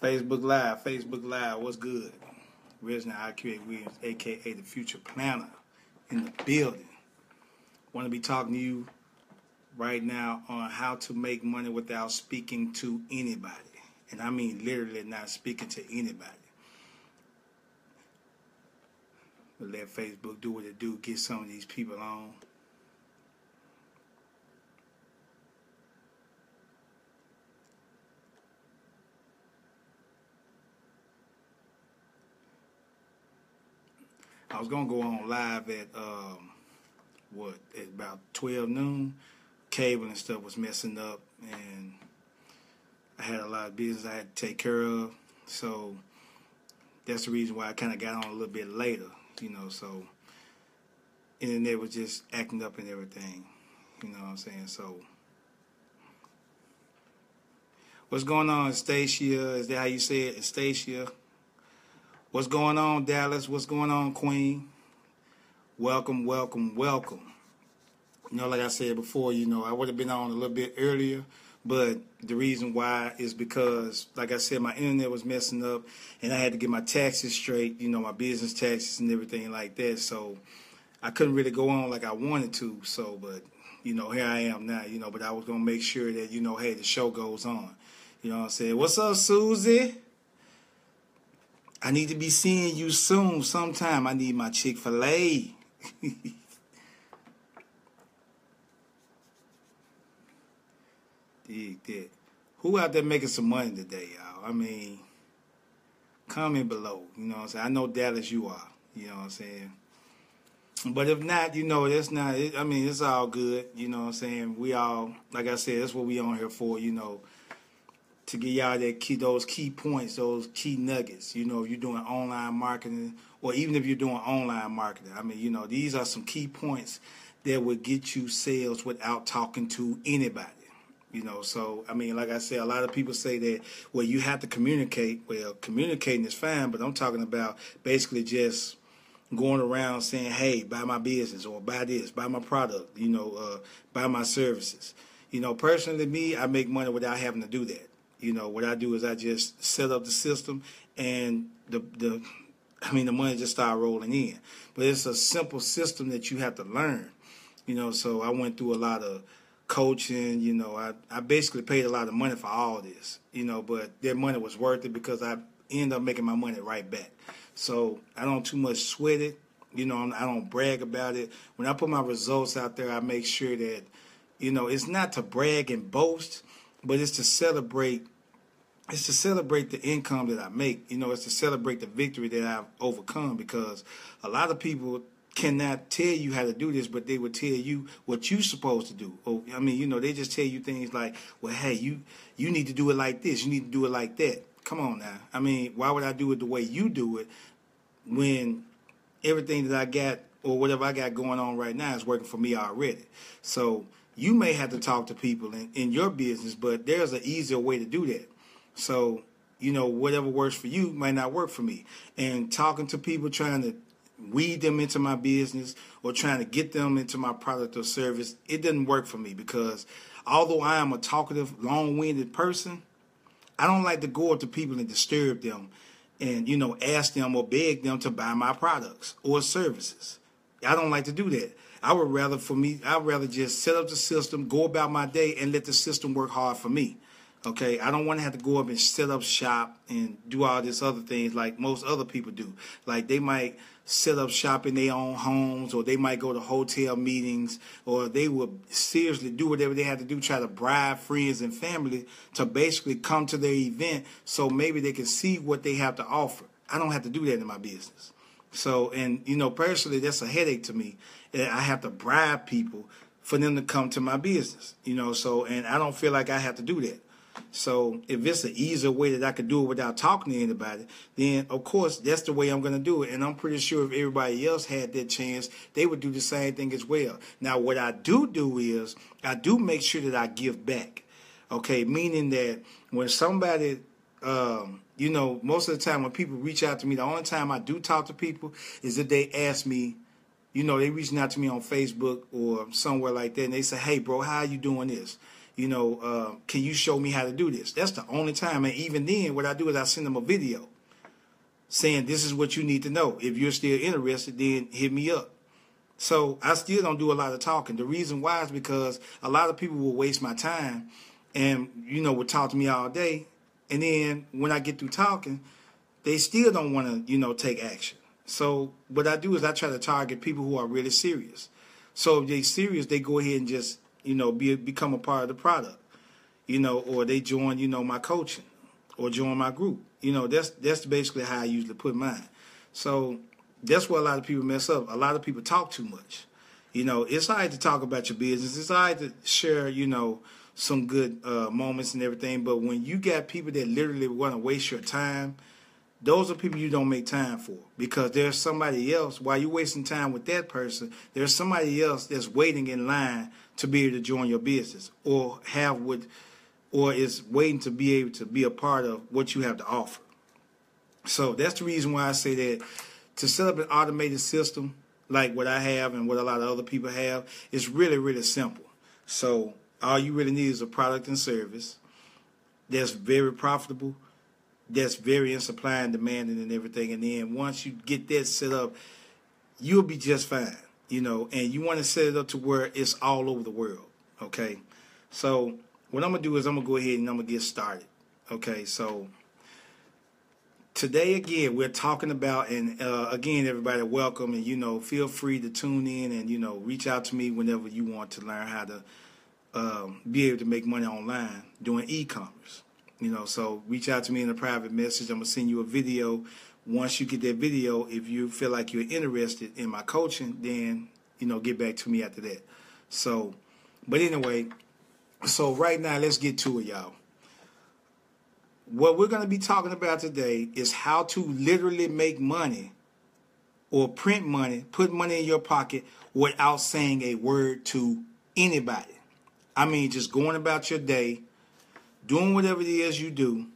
Facebook Live, what's good? Resident IQ Williams, aka the Future Planner, in the building. Want to be talking to you right now on how to make money without speaking to anybody. And I mean literally not speaking to anybody. But let Facebook do what it do, get some of these people on. I was gonna go on live at at about 12 noon. Cable and stuff was messing up, and I had a lot of business I had to take care of. So that's the reason why I kind of got on a little bit later, So internet was just acting up and everything, you know what I'm saying? So what's going on, Stacia? Is that how you say it, Stacia? What's going on, Dallas? What's going on, Queen? Welcome, welcome, welcome. Like I said before, I would have been on a little bit earlier, but the reason why is because, like I said, my internet was messing up, and I had to get my taxes straight, my business taxes and everything like that. So I couldn't really go on like I wanted to. So, but, here I am now, but I was going to make sure that, hey, the show goes on. You know what I'm saying? What's up, Susie? I need to be seeing you soon sometime. I need my Chick-fil-A. Dig that. Who out there making some money today, y'all? I mean, comment below. You know what I'm saying? I know Dallas you are. You know what I'm saying? But if not, that's not it. I mean, it's all good. You know what I'm saying? We all, like I said, that's what we on here for, to get y'all those key points, those key nuggets. If you're doing online marketing, or even if you're doing online marketing, I mean, these are some key points that would get you sales without talking to anybody. So, I mean, like I said, a lot of people say that, well, you have to communicate. Well, communicating is fine, but I'm talking about basically just going around saying, hey, buy my business, or buy this, buy my product, buy my services. Personally, me, I make money without having to do that. What I do is I just set up the system, and the money just start rolling in. But it's a simple system that you have to learn. So I went through a lot of coaching. I basically paid a lot of money for all this. But their money was worth it because I ended up making my money right back. So I don't too much sweat it. I don't brag about it. When I put my results out there, I make sure that, it's not to brag and boast, but it's to celebrate. It's to celebrate the income that I make. It's to celebrate the victory that I've overcome, because a lot of people cannot tell you how to do this, but they will tell you what you're supposed to do. Or, they just tell you things like, well, hey, you need to do it like this. You need to do it like that. Come on now. I mean, why would I do it the way you do it when everything that I got or whatever I got going on right now is working for me already? So you may have to talk to people in your business, but there's an easier way to do that. So, whatever works for you might not work for me. And talking to people, trying to weed them into my business or trying to get them into my product or service, it doesn't work for me, because although I am a talkative, long-winded person, I don't like to go up to people and disturb them and, ask them or beg them to buy my products or services. I don't like to do that. I'd rather just set up the system, go about my day, and let the system work hard for me. Okay, I don't want to have to go up and set up shop and do all this other things like most other people do. Like they might set up shop in their own homes, or they might go to hotel meetings, or they will seriously do whatever they have to do, try to bribe friends and family to basically come to their event so maybe they can see what they have to offer. I don't have to do that in my business. So, and personally, that's a headache to me. I have to bribe people for them to come to my business, so, and I don't feel like I have to do that. So if it's an easier way that I could do it without talking to anybody, then of course that's the way I'm going to do it. And I'm pretty sure if everybody else had that chance, they would do the same thing as well. Now, what I do is I do make sure that I give back. Okay, meaning that when somebody, most of the time when people reach out to me, the only time I do talk to people is if they ask me, they reaching out to me on Facebook or somewhere like that, and they say, hey, bro, how are you doing this? can you show me how to do this? That's the only time. And even then, what I do is I send them a video saying this is what you need to know. If you're still interested, then hit me up. So I still don't do a lot of talking. The reason why is because a lot of people will waste my time and, would talk to me all day. And then when I get through talking, they still don't want to, take action. So what I do is I try to target people who are really serious. So if they're serious, they go ahead and just, become a part of the product, or they join, my coaching or join my group. That's basically how I usually put mine. So that's where a lot of people mess up. A lot of people talk too much. It's all right to talk about your business. It's all right to share, some good moments and everything. But when you got people that literally want to waste your time, those are people you don't make time for, because there's somebody else. While you're wasting time with that person, there's somebody else that's waiting in line to be able to join your business or is waiting to be able to be a part of what you have to offer. So that's the reason why I say that to set up an automated system like what I have and what a lot of other people have is really, really simple. So all you really need is a product and service that's very profitable, that's very in supply and demanding and everything. And then once you get that set up, you'll be just fine, and you want to set it up to where it's all over the world, okay? So what I'm going to do is I'm going to go ahead and I'm going to get started, okay? So today, again, we're talking about, and again, everybody, welcome, and, feel free to tune in and, reach out to me whenever you want to learn how to be able to make money online doing e-commerce. So reach out to me in a private message. I'm going to send you a video. Once you get that video, if you feel like you're interested in my coaching, then, get back to me after that. So, but anyway, so right now, let's get to it, y'all. What we're going to be talking about today is how to literally make money or print money, put money in your pocket without saying a word to anybody. I mean, just going about your day, doing whatever it is you do,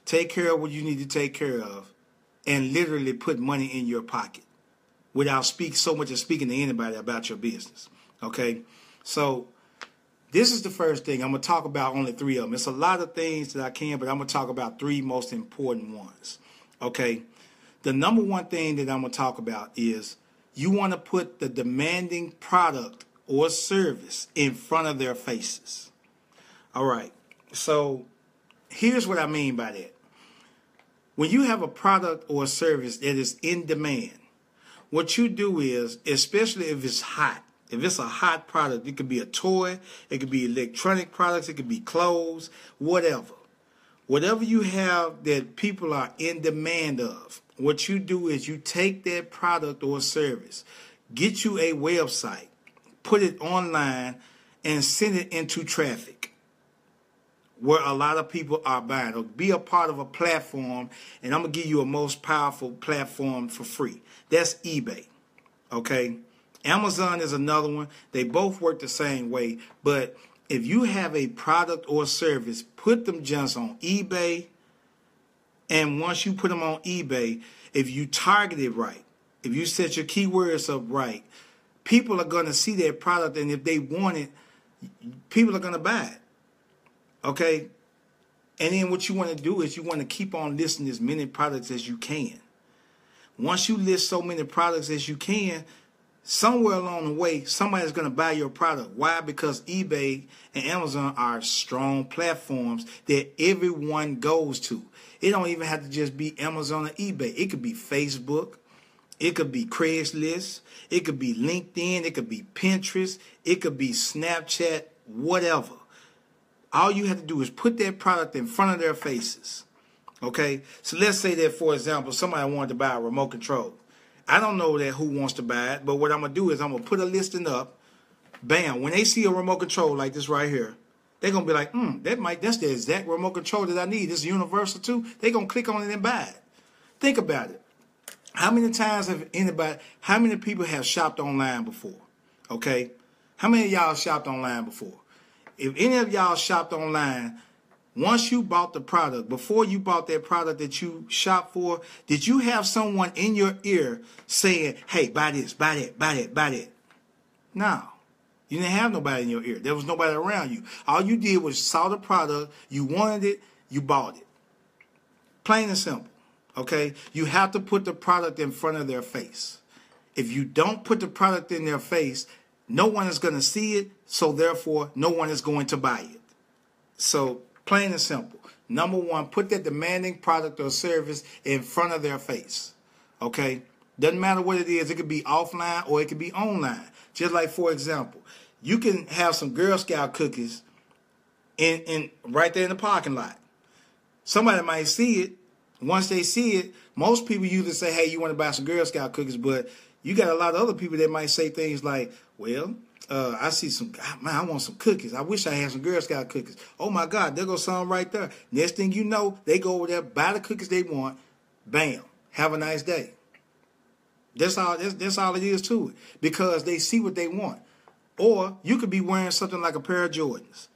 take care of what you need to take care of, and literally put money in your pocket without so much as speaking to anybody about your business. Okay? So this is the first thing. I'm going to talk about only 3 of them. It's a lot of things that I can, but I'm going to talk about 3 most important ones. Okay? The number one thing that I'm going to talk about is you want to put the demanding product or service in front of their faces. All right. So here's what I mean by that. When you have a product or a service that is in demand, what you do is, especially if it's hot, if it's a hot product, it could be a toy, it could be electronic products, it could be clothes, whatever. Whatever you have that people are in demand of, what you do is you take that product or service, get you a website, put it online, and send it into traffic where a lot of people are buying, or be a part of a platform, and I'm going to give you a most powerful platform for free. That's eBay, okay? Amazon is another one. They both work the same way, but if you have a product or service, put them just on eBay, and once you put them on eBay, if you target it right, if you set your keywords up right, people are going to see that product, and if they want it, people are going to buy it. Okay? And then what you want to do is you want to keep on listing as many products as you can. Once you list so many products as you can, somewhere along the way, somebody's going to buy your product. Why? Because eBay and Amazon are strong platforms that everyone goes to. It don't even have to just be Amazon or eBay. It could be Facebook. It could be Craigslist. It could be LinkedIn. It could be Pinterest. It could be Snapchat, whatever. All you have to do is put that product in front of their faces. Okay? So let's say that, for example, somebody wanted to buy a remote control. I don't know that who wants to buy it, but what I'm going to do is I'm going to put a listing up. Bam. When they see a remote control like this right here, they're going to be like, that's the exact remote control that I need. It's universal too. They're going to click on it and buy it. Think about it. How many people have shopped online before? Okay? How many of y'all shopped online before? If any of y'all shopped online, once you bought the product, before you bought that product that you shopped for, did you have someone in your ear saying, hey, buy this, buy that, buy that, buy that? No. You didn't have nobody in your ear. There was nobody around you. All you did was saw the product, you wanted it, you bought it. Plain and simple. Okay? You have to put the product in front of their face. If you don't put the product in their face, no one is going to see it, so therefore no one is going to buy it. So, plain and simple. Number one, put that demanding product or service in front of their face. Okay? Doesn't matter what it is. It could be offline or it could be online. Just like, for example, you can have some Girl Scout cookies in right there in the parking lot. Somebody might see it. Once they see it, most people usually say, hey, you want to buy some Girl Scout cookies, but you got a lot of other people that might say things like, well, I see some, man, I want some cookies. I wish I had some Girl Scout cookies. Oh, my God, there goes some right there. Next thing you know, they go over there, buy the cookies they want. Bam. Have a nice day. That's all it is to it. Because they see what they want. Or you could be wearing something like a pair of Jordans.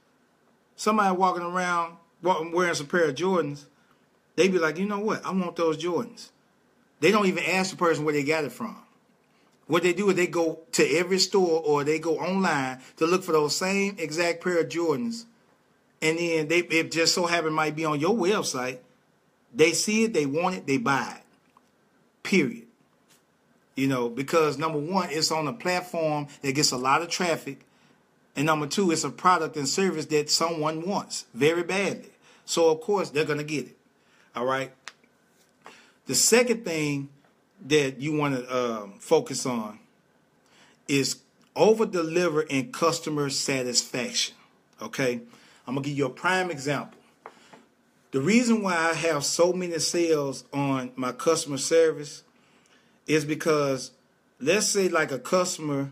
Somebody walking around wearing some pair of Jordans, they be like, you know what? I want those Jordans. They don't even ask the person where they got it from. What they do is they go to every store or they go online to look for those same exact pair of Jordans. And then it just so happen might be on your website. They see it, they want it, they buy it. Period. You know, because number one, it's on a platform that gets a lot of traffic. And number two, it's a product and service that someone wants very badly. So, of course, they're going to get it. All right. The second thing that you want to focus on is over-deliver in customer satisfaction. Okay. I'm going to give you a prime example. The reason why I have so many sales on my customer service is because, let's say like a customer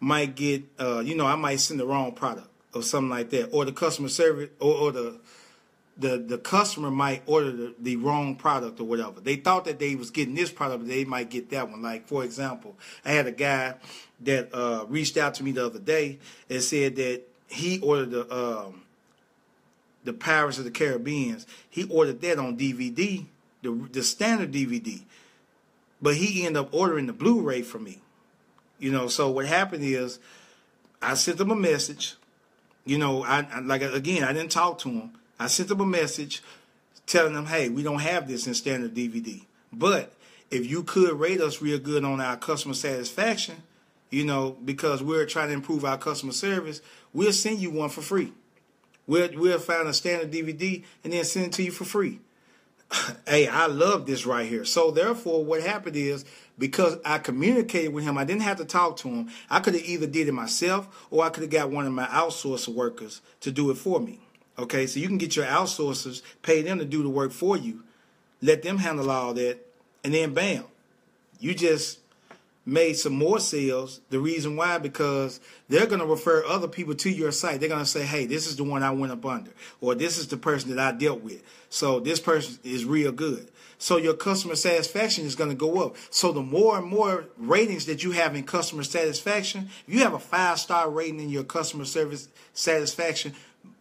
might get, I might send the wrong product or something like that, or the customer service or the customer might order the wrong product or whatever. They thought that they was getting this product, but they might get that one. Like, for example, I had a guy that reached out to me the other day and said that he ordered the Pirates of the Caribbean. He ordered that on DVD, the standard DVD. But he ended up ordering the Blu-ray for me. You know, so what happened is I sent him a message. You know, I didn't talk to him. I sent him a message telling him, hey, we don't have this in standard DVD. But if you could rate us real good on our customer satisfaction, you know, because we're trying to improve our customer service, we'll send you one for free. We'll find a standard DVD and then send it to you for free. Hey, I love this right here. So therefore, what happened is, because I communicated with him, I didn't have to talk to him. I could have either did it myself or I could have got one of my outsourcer workers to do it for me. Okay, so you can get your outsourcers, pay them to do the work for you, let them handle all that, and then bam, you just made some more sales. The reason why, because they're going to refer other people to your site. They're going to say, hey, this is the one I went up under, or this is the person that I dealt with. So this person is real good. So your customer satisfaction is going to go up. So the more and more ratings that you have in customer satisfaction, if you have a 5-star rating in your customer service satisfaction,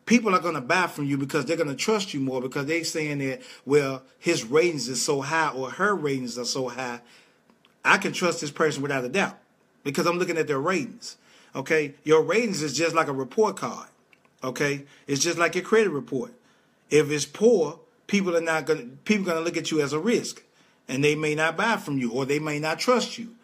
people are going to buy from you because they're going to trust you more, because they're saying that, well, his ratings is so high or her ratings are so high, I can trust this person without a doubt because I'm looking at their ratings. Okay, your ratings is just like a report card. Okay, it's just like your credit report. If it's poor, people are going to look at you as a risk, and they may not buy from you or they may not trust you.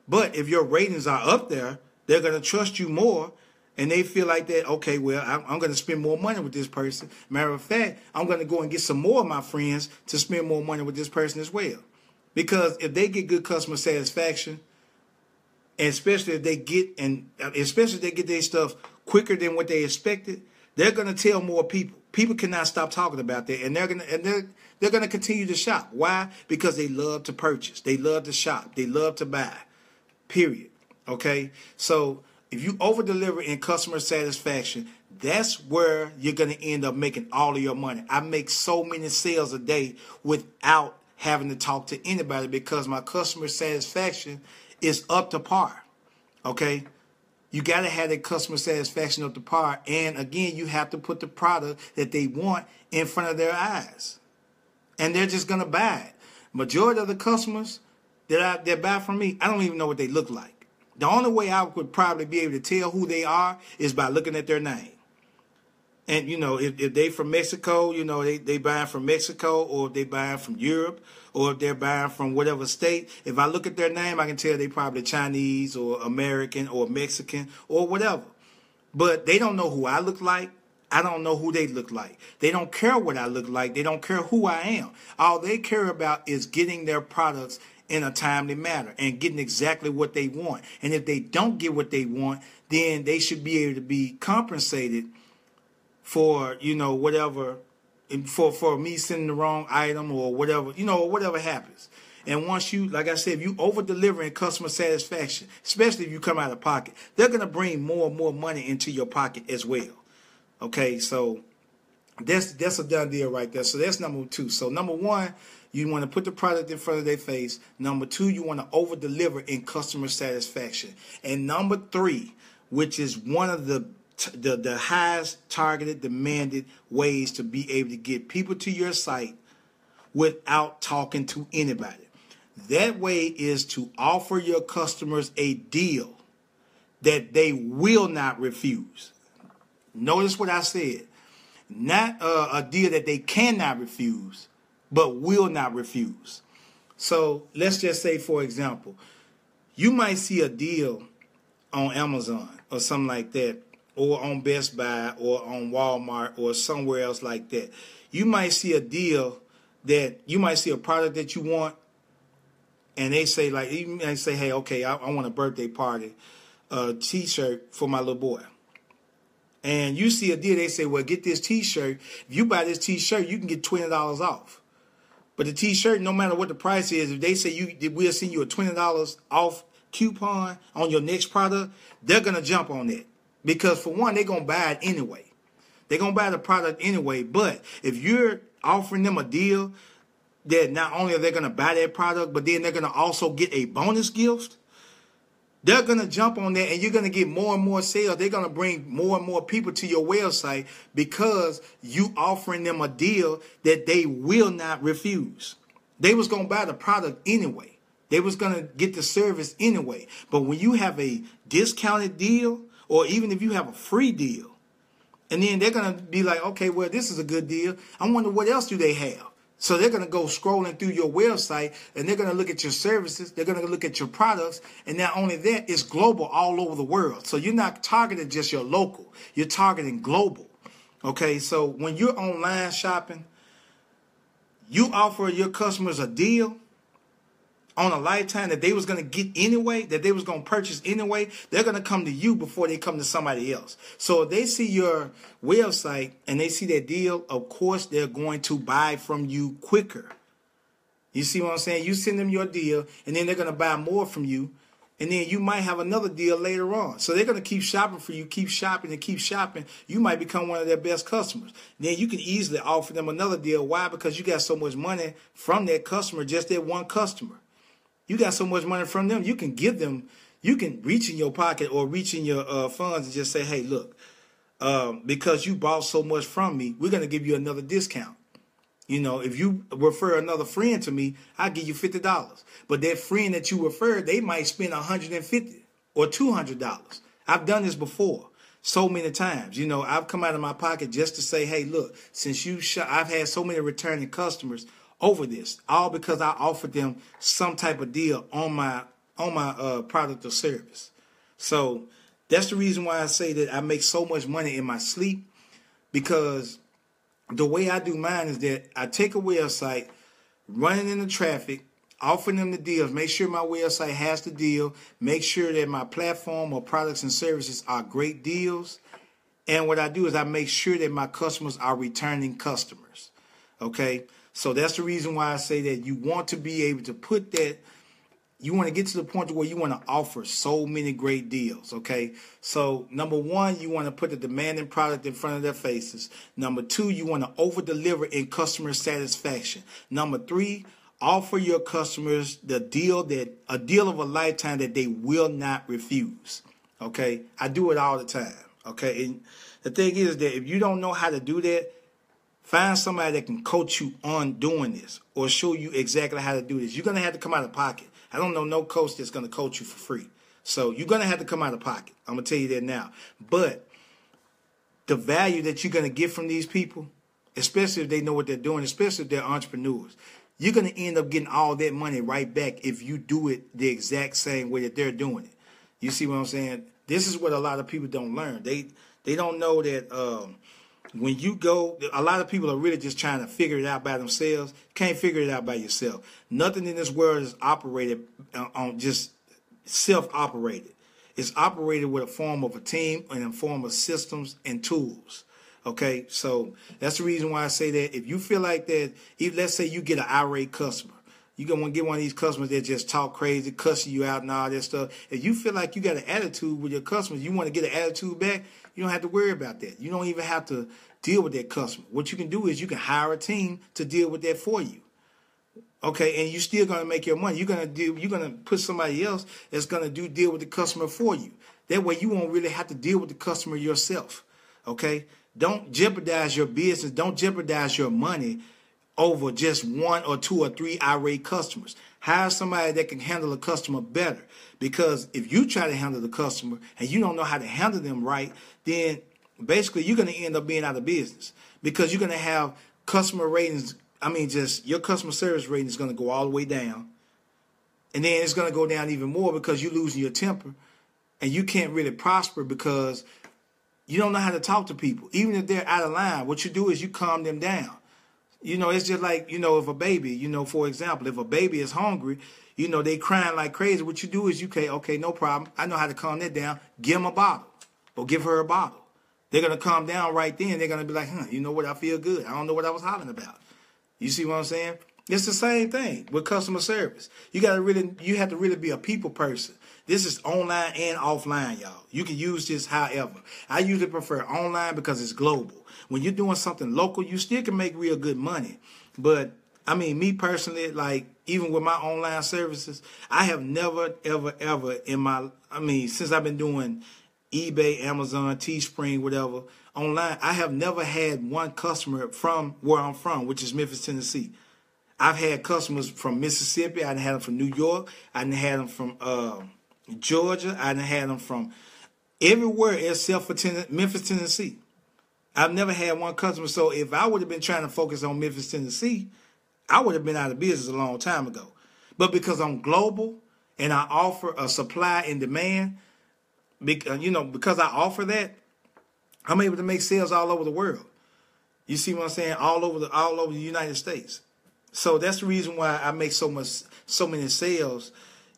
But if your ratings are up there, they're going to trust you more, and they feel like that. Okay, well, I'm going to spend more money with this person. Matter of fact, I'm going to go and get some more of my friends to spend more money with this person as well. Because if they get good customer satisfaction, and especially if they get their stuff quicker than what they expected, they're going to tell more people. People cannot stop talking about that, and they're going to continue to shop. Why? Because they love to purchase, they love to shop, they love to buy. Period. Okay, so if you over deliver in customer satisfaction, that's where you're going to end up making all of your money. I make so many sales a day without having to talk to anybody because my customer satisfaction is up to par. Okay? You got to have that customer satisfaction up to par. And again, you have to put the product that they want in front of their eyes. And they're just going to buy it. Majority of the customers that buy from me, I don't even know what they look like. The only way I would probably be able to tell who they are is by looking at their name. And, you know, if they from Mexico, you know, they buying from Mexico, or if they buying from Europe, or if they're buying from whatever state. If I look at their name, I can tell they probably Chinese or American or Mexican or whatever. But they don't know who I look like. I don't know who they look like. They don't care what I look like. They don't care who I am. All they care about is getting their products in a timely manner and getting exactly what they want. And if they don't get what they want, then they should be able to be compensated for, you know, whatever, for me sending the wrong item or whatever, you know, whatever happens. And once you, like I said, if you over deliver in customer satisfaction, especially if you come out of pocket, they're going to bring more and more money into your pocket as well. Okay, so that's a done deal right there. So that's number 2. So number 1, you want to put the product in front of their face. Number 2, you want to over deliver in customer satisfaction. And number 3, which is one of the highest targeted, demanded ways to be able to get people to your site without talking to anybody. That way is to offer your customers a deal that they will not refuse. Notice what I said. Not a deal that they cannot refuse, but will not refuse. So let's just say, for example, you might see a deal on Amazon or something like that, or on Best Buy or on Walmart or somewhere else like that. You might see a deal that you might see a product that you want, and they say, like, you might say, hey, okay, I want a birthday party T-shirt for my little boy. And you see a deal, they say, well, get this T-shirt. If you buy this T-shirt, you can get $20 off. But the T-shirt, no matter what the price is, if they say we'll send you a $20 off coupon on your next product, they're going to jump on that. Because for one, they're going to buy it anyway. They're going to buy the product anyway. But if you're offering them a deal that not only are they going to buy that product, but then they're going to also get a bonus gift, they're going to jump on that, and you're going to get more and more sales. They're going to bring more and more people to your website because you offering them a deal that they will not refuse. They was going to buy the product anyway. They was going to get the service anyway. But when you have a discounted deal, or even if you have a free deal, and then they're going to be like, okay, well, this is a good deal. I wonder what else do they have? So they're going to go scrolling through your website, and they're going to look at your services. They're going to look at your products. And not only that, it's global all over the world. So you're not targeting just your local. You're targeting global. Okay, so when you're online shopping, you offer your customers a deal on a lifetime that they was going to get anyway, that they was going to purchase anyway. They're going to come to you before they come to somebody else. So if they see your website and they see that deal, of course, they're going to buy from you quicker. You see what I'm saying? You send them your deal, and then they're going to buy more from you. And then you might have another deal later on. So they're going to keep shopping for you, keep shopping and keep shopping. You might become one of their best customers. Then you can easily offer them another deal. Why? Because you got so much money from that customer, just that one customer. You got so much money from them, you can give them, you can reach in your pocket or reach in your funds and just say, hey, look, because you bought so much from me, we're going to give you another discount. You know, if you refer another friend to me, I'll give you $50. But that friend that you referred, they might spend $150 or $200. I've done this before so many times. You know, I've come out of my pocket just to say, hey, look, since I've had so many returning customers over this, all because I offered them some type of deal on my product or service. So that's the reason why I say that I make so much money in my sleep, because the way I do mine is that I take a website, running in the traffic, offering them the deals, make sure my website has the deal, make sure that my platform or products and services are great deals. And what I do is I make sure that my customers are returning customers. Okay? So that's the reason why I say that you want to be able to put that, you want to get to the point where you want to offer so many great deals, okay? So number 1, you want to put the demanding product in front of their faces. Number 2, you want to over-deliver in customer satisfaction. Number 3, offer your customers a deal of a lifetime that they will not refuse, okay? I do it all the time, okay? And the thing is that if you don't know how to do that, find somebody that can coach you on doing this or show you exactly how to do this. You're going to have to come out of pocket. I don't know no coach that's going to coach you for free. So you're going to have to come out of pocket. I'm going to tell you that now. But the value that you're going to get from these people, especially if they know what they're doing, especially if they're entrepreneurs, you're going to end up getting all that money right back if you do it the exact same way that they're doing it. You see what I'm saying? This is what a lot of people don't learn. They don't know that when you go, a lot of people are really just trying to figure it out by themselves. Can't figure it out by yourself. Nothing in this world is operated on just self-operated. It's operated with a form of a team and a form of systems and tools. Okay, so that's the reason why I say that if you feel like that, if let's say you get an irate customer, you're going to get one of these customers that just talk crazy, cussing you out and all that stuff. If you feel like you got an attitude with your customers, you want to get an attitude back, you don't have to worry about that. You don't even have to deal with that customer. What you can do is you can hire a team to deal with that for you. Okay, and you're still going to make your money. You're going to put somebody else that's going to deal with the customer for you. That way you won't really have to deal with the customer yourself. Okay? Don't jeopardize your business. Don't jeopardize your money over just one or two or three irate customers. Hire somebody that can handle a customer better. Because if you try to handle the customer and you don't know how to handle them right, then basically you're going to end up being out of business. Because you're going to have customer ratings. Just your customer service rating is going to go all the way down. And then it's going to go down even more because you're losing your temper. And you can't really prosper because you don't know how to talk to people. Even if they're out of line, what you do is you calm them down. It's just like, if a baby, for example, if a baby is hungry, they crying like crazy. What you do is okay, no problem. I know how to calm that down. Give them a bottle or give her a bottle. They're going to calm down right then. They're going to be like, you know what? I feel good. I don't know what I was hollering about. You see what I'm saying? It's the same thing with customer service. You have to really be a people person. This is online and offline, y'all. You can use this however. I usually prefer online because it's global. When you're doing something local, you still can make real good money. But, me personally, like, even with my online services, I have never, ever, ever since I've been doing eBay, Amazon, Teespring, whatever, online, I have never had one customer from where I'm from, which is Memphis, Tennessee. I've had customers from Mississippi. I done had them from New York. I done had them from Georgia. I done had them from everywhere except for Memphis, Tennessee. I've never had one customer. So if I would have been trying to focus on Memphis, Tennessee, I would have been out of business a long time ago. But because I'm global and I offer a supply and demand, because I offer that, I'm able to make sales all over the world. You see what I'm saying? All over the United States. So that's the reason why I make so many sales.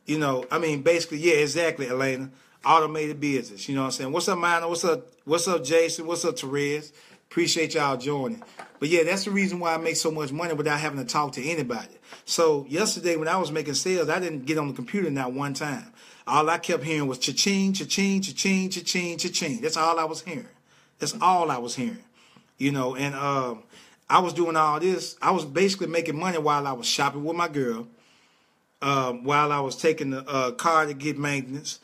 Basically, yeah, exactly, Elena. Automated business. You know what I'm saying? What's up, Minor? What's up, Jason? What's up, Therese? Appreciate y'all joining. But yeah, that's the reason why I make so much money without having to talk to anybody. So yesterday when I was making sales, I didn't get on the computer not one time. All I kept hearing was cha-ching, cha-ching, cha-ching, cha-ching, cha-ching. That's all I was hearing. That's all I was hearing. And I was doing all this. I was basically making money while I was shopping with my girl, while I was taking the car to get maintenance,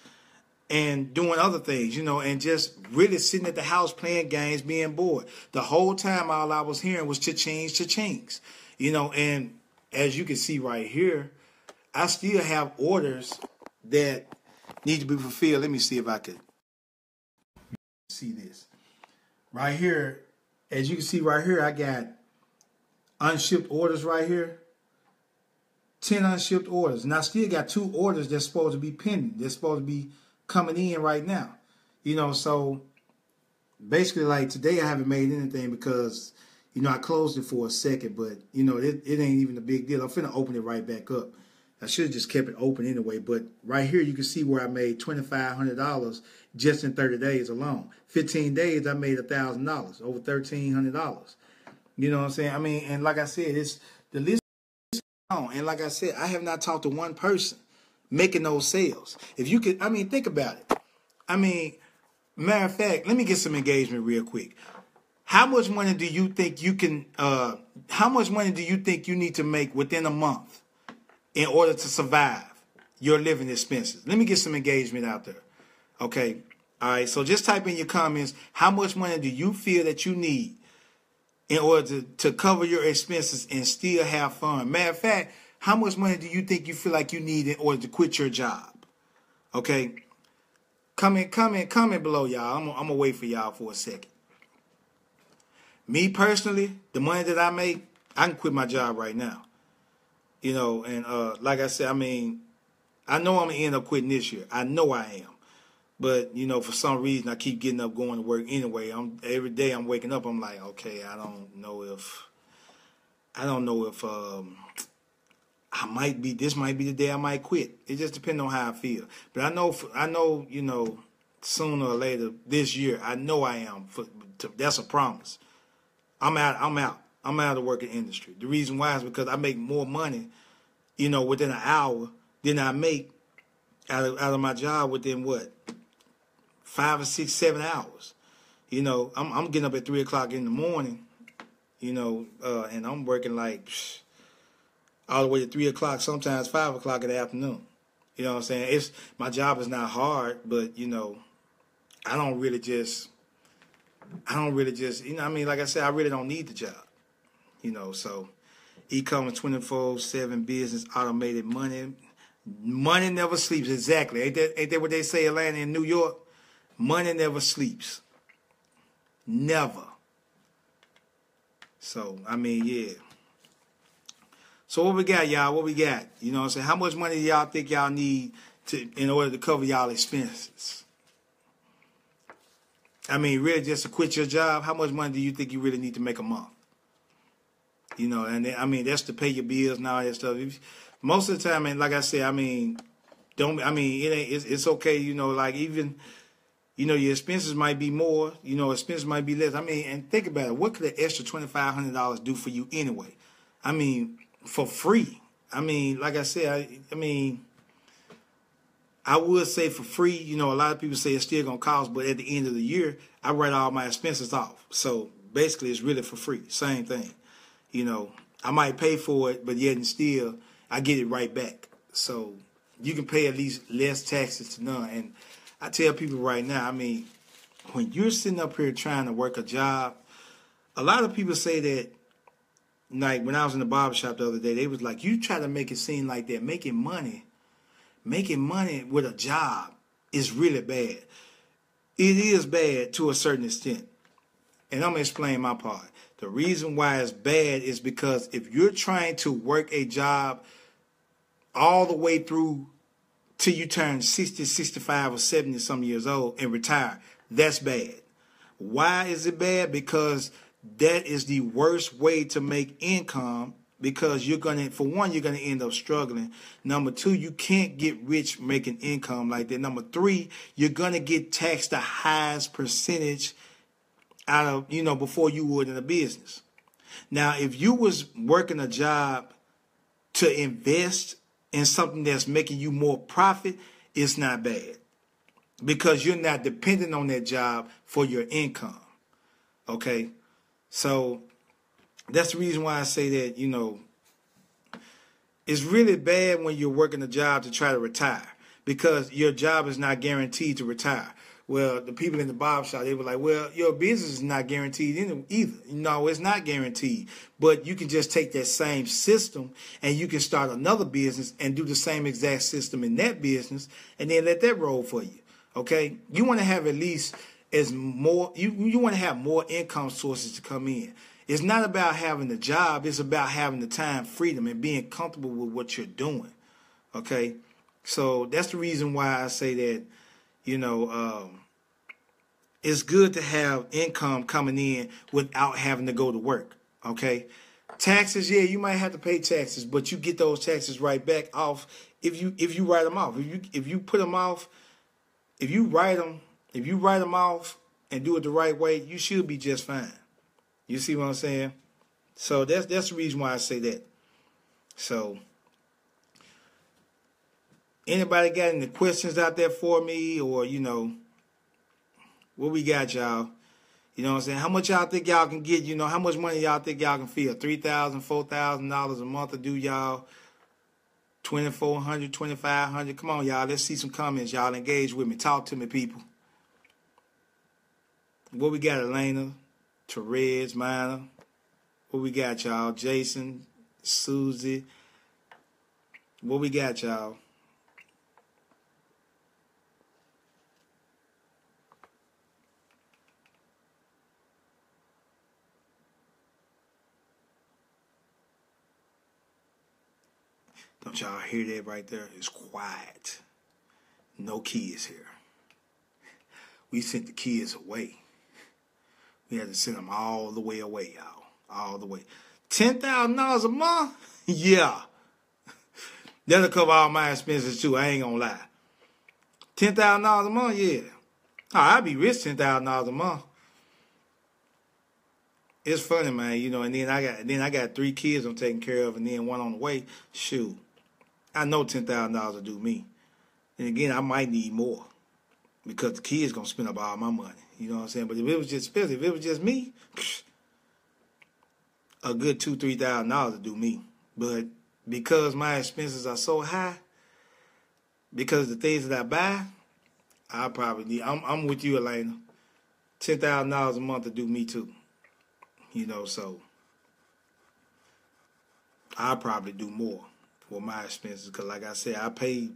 and doing other things, and just really sitting at the house playing games, being bored. The whole time, all I was hearing was cha-chings, cha-chings, and as you can see right here, I still have orders that need to be fulfilled. Let me see if I could see this. Right here, as you can see right here, I got unshipped orders right here. 10 unshipped orders. And I still got 2 orders that's supposed to be pending. They're supposed to be coming in right now. So basically, like today I haven't made anything because, I closed it for a second, but, it ain't even a big deal. I'm finna open it right back up. I should have just kept it open anyway, but right here you can see where I made $2,500 just in 30 days alone. 15 days I made $1,000, over $1,300. You know what I'm saying? And like I said, it's the list is on. And like I said, I have not talked to one person making those sales. If you could, think about it. Matter of fact, let me get some engagement real quick. How much money do you think you can? How much money do you think you need to make within a month in order to survive your living expenses? Let me get some engagement out there. Okay. All right. So just type in your comments. How much money do you feel that you need in order to cover your expenses and still have fun? Matter of fact, how much money do you think you feel like you need in order to quit your job? Okay. Comment below, y'all. I'm gonna wait for y'all for a second. Me personally, the money that I make, I can quit my job right now. You know, and like I said, I mean, I know I'm gonna end up quitting this year. I know I am. But, you know, for some reason I keep getting up going to work anyway. Every day I'm waking up, I'm like, okay, I don't know if this might be the day I might quit. It just depends on how I feel. But I know, you know, sooner or later this year, I know I am. That's a promise. I'm out of the working industry. The reason why is because I make more money, you know, within an hour than I make out of my job within what? 5 or 6, 7 hours. You know, I'm getting up at 3 o'clock in the morning, you know, and I'm working like all the way to 3 o'clock, sometimes 5 o'clock in the afternoon. You know what I'm saying? My job is not hard, but, you know, I don't really just, you know, I mean, like I said, I really don't need the job. You know, so e-commerce 24/7 business, automated money. Money never sleeps. Exactly. Ain't that what they say, Atlanta and New York? Money never sleeps. Never. So, I mean, yeah. So what we got, y'all? What we got? You know what I'm saying? How much money do y'all think y'all need in order to cover y'all expenses? I mean, really just to quit your job, how much money do you think you really need to make a month? You know, and I mean, that's to pay your bills and all that stuff. Most of the time, and like I said, I mean, it's okay, you know, like even, you know, your expenses might be more, you know, expenses might be less. I mean, and think about it. What could an extra $2,500 do for you anyway? I mean, for free. I mean, like I said, I mean, I would say for free, you know, a lot of people say it's still going to cost, but at the end of the year, I write all my expenses off. So basically, it's really for free. Same thing. You know, I might pay for it, but yet and still, I get it right back. So you can pay at least less taxes to none. And I tell people right now, I mean, when you're sitting up here trying to work a job, a lot of people say that, like when I was in the barbershop the other day, they was like, you try to make it seem like that making money with a job is really bad. It is bad to a certain extent. And I'm going to explain my part. The reason why it's bad is because if you're trying to work a job all the way through till you turn 60, 65, or 70 some years old and retire, that's bad. Why is it bad? Because that is the worst way to make income, because you're going to, for one, you're going to end up struggling. Number two, you can't get rich making income like that. Number three, you're going to get taxed the highest percentage out of, you know, before you would in a business. Now, if you was working a job to invest in something that's making you more profit, it's not bad, because you're not dependent on that job for your income. Okay? So that's the reason why I say that, you know, it's really bad when you're working a job to try to retire, because your job is not guaranteed to retire. Well, the people in the barbershop, they were like, well, your business is not guaranteed either. No, it's not guaranteed. But you can just take that same system and you can start another business and do the same exact system in that business and then let that roll for you. Okay? You want to have at least you want to have more income sources to come in. It's not about having the job. It's about having the time freedom and being comfortable with what you're doing. Okay? So that's the reason why I say that, you know, it's good to have income coming in without having to go to work. Okay? Taxes, yeah, you might have to pay taxes, but you get those taxes right back off if you write them off. If you put them off, if you write them off and do it the right way, you should be just fine. You see what I'm saying? So that's the reason why I say that. So anybody got any questions out there for me, or, you know, what we got, y'all? You know what I'm saying? How much y'all think y'all can get? You know, how much money y'all think y'all can feel? $3,000, $4,000 a month to do y'all? $2,400, $2,500? Come on, y'all. Let's see some comments. Y'all engage with me. Talk to me, people. What we got, Elena, Therese, Minor? What we got, y'all? Jason, Susie. What we got, y'all? Don't y'all hear that right there? It's quiet. No kids here. We sent the kids away. We had to send them all the way away, y'all. All the way. $10,000 a month? Yeah. That'll cover all my expenses too. I ain't gonna lie. $10,000 a month? Yeah. Oh, I'd be rich $10,000 a month. It's funny, man, you know, and then I got 3 kids I'm taking care of and then one on the way. Shoot. I know $10,000 will do me. And again, I might need more because the kids gonna spend up all my money. You know what I'm saying? But if it was just expensive, if it was just me, a good $2,000-$3,000 to do me. But because my expenses are so high, because of the things that I buy, I probably need. I'm with you, Elena. $10,000 a month to do me too. You know, so I probably do more for my expenses because, like I said, I pay.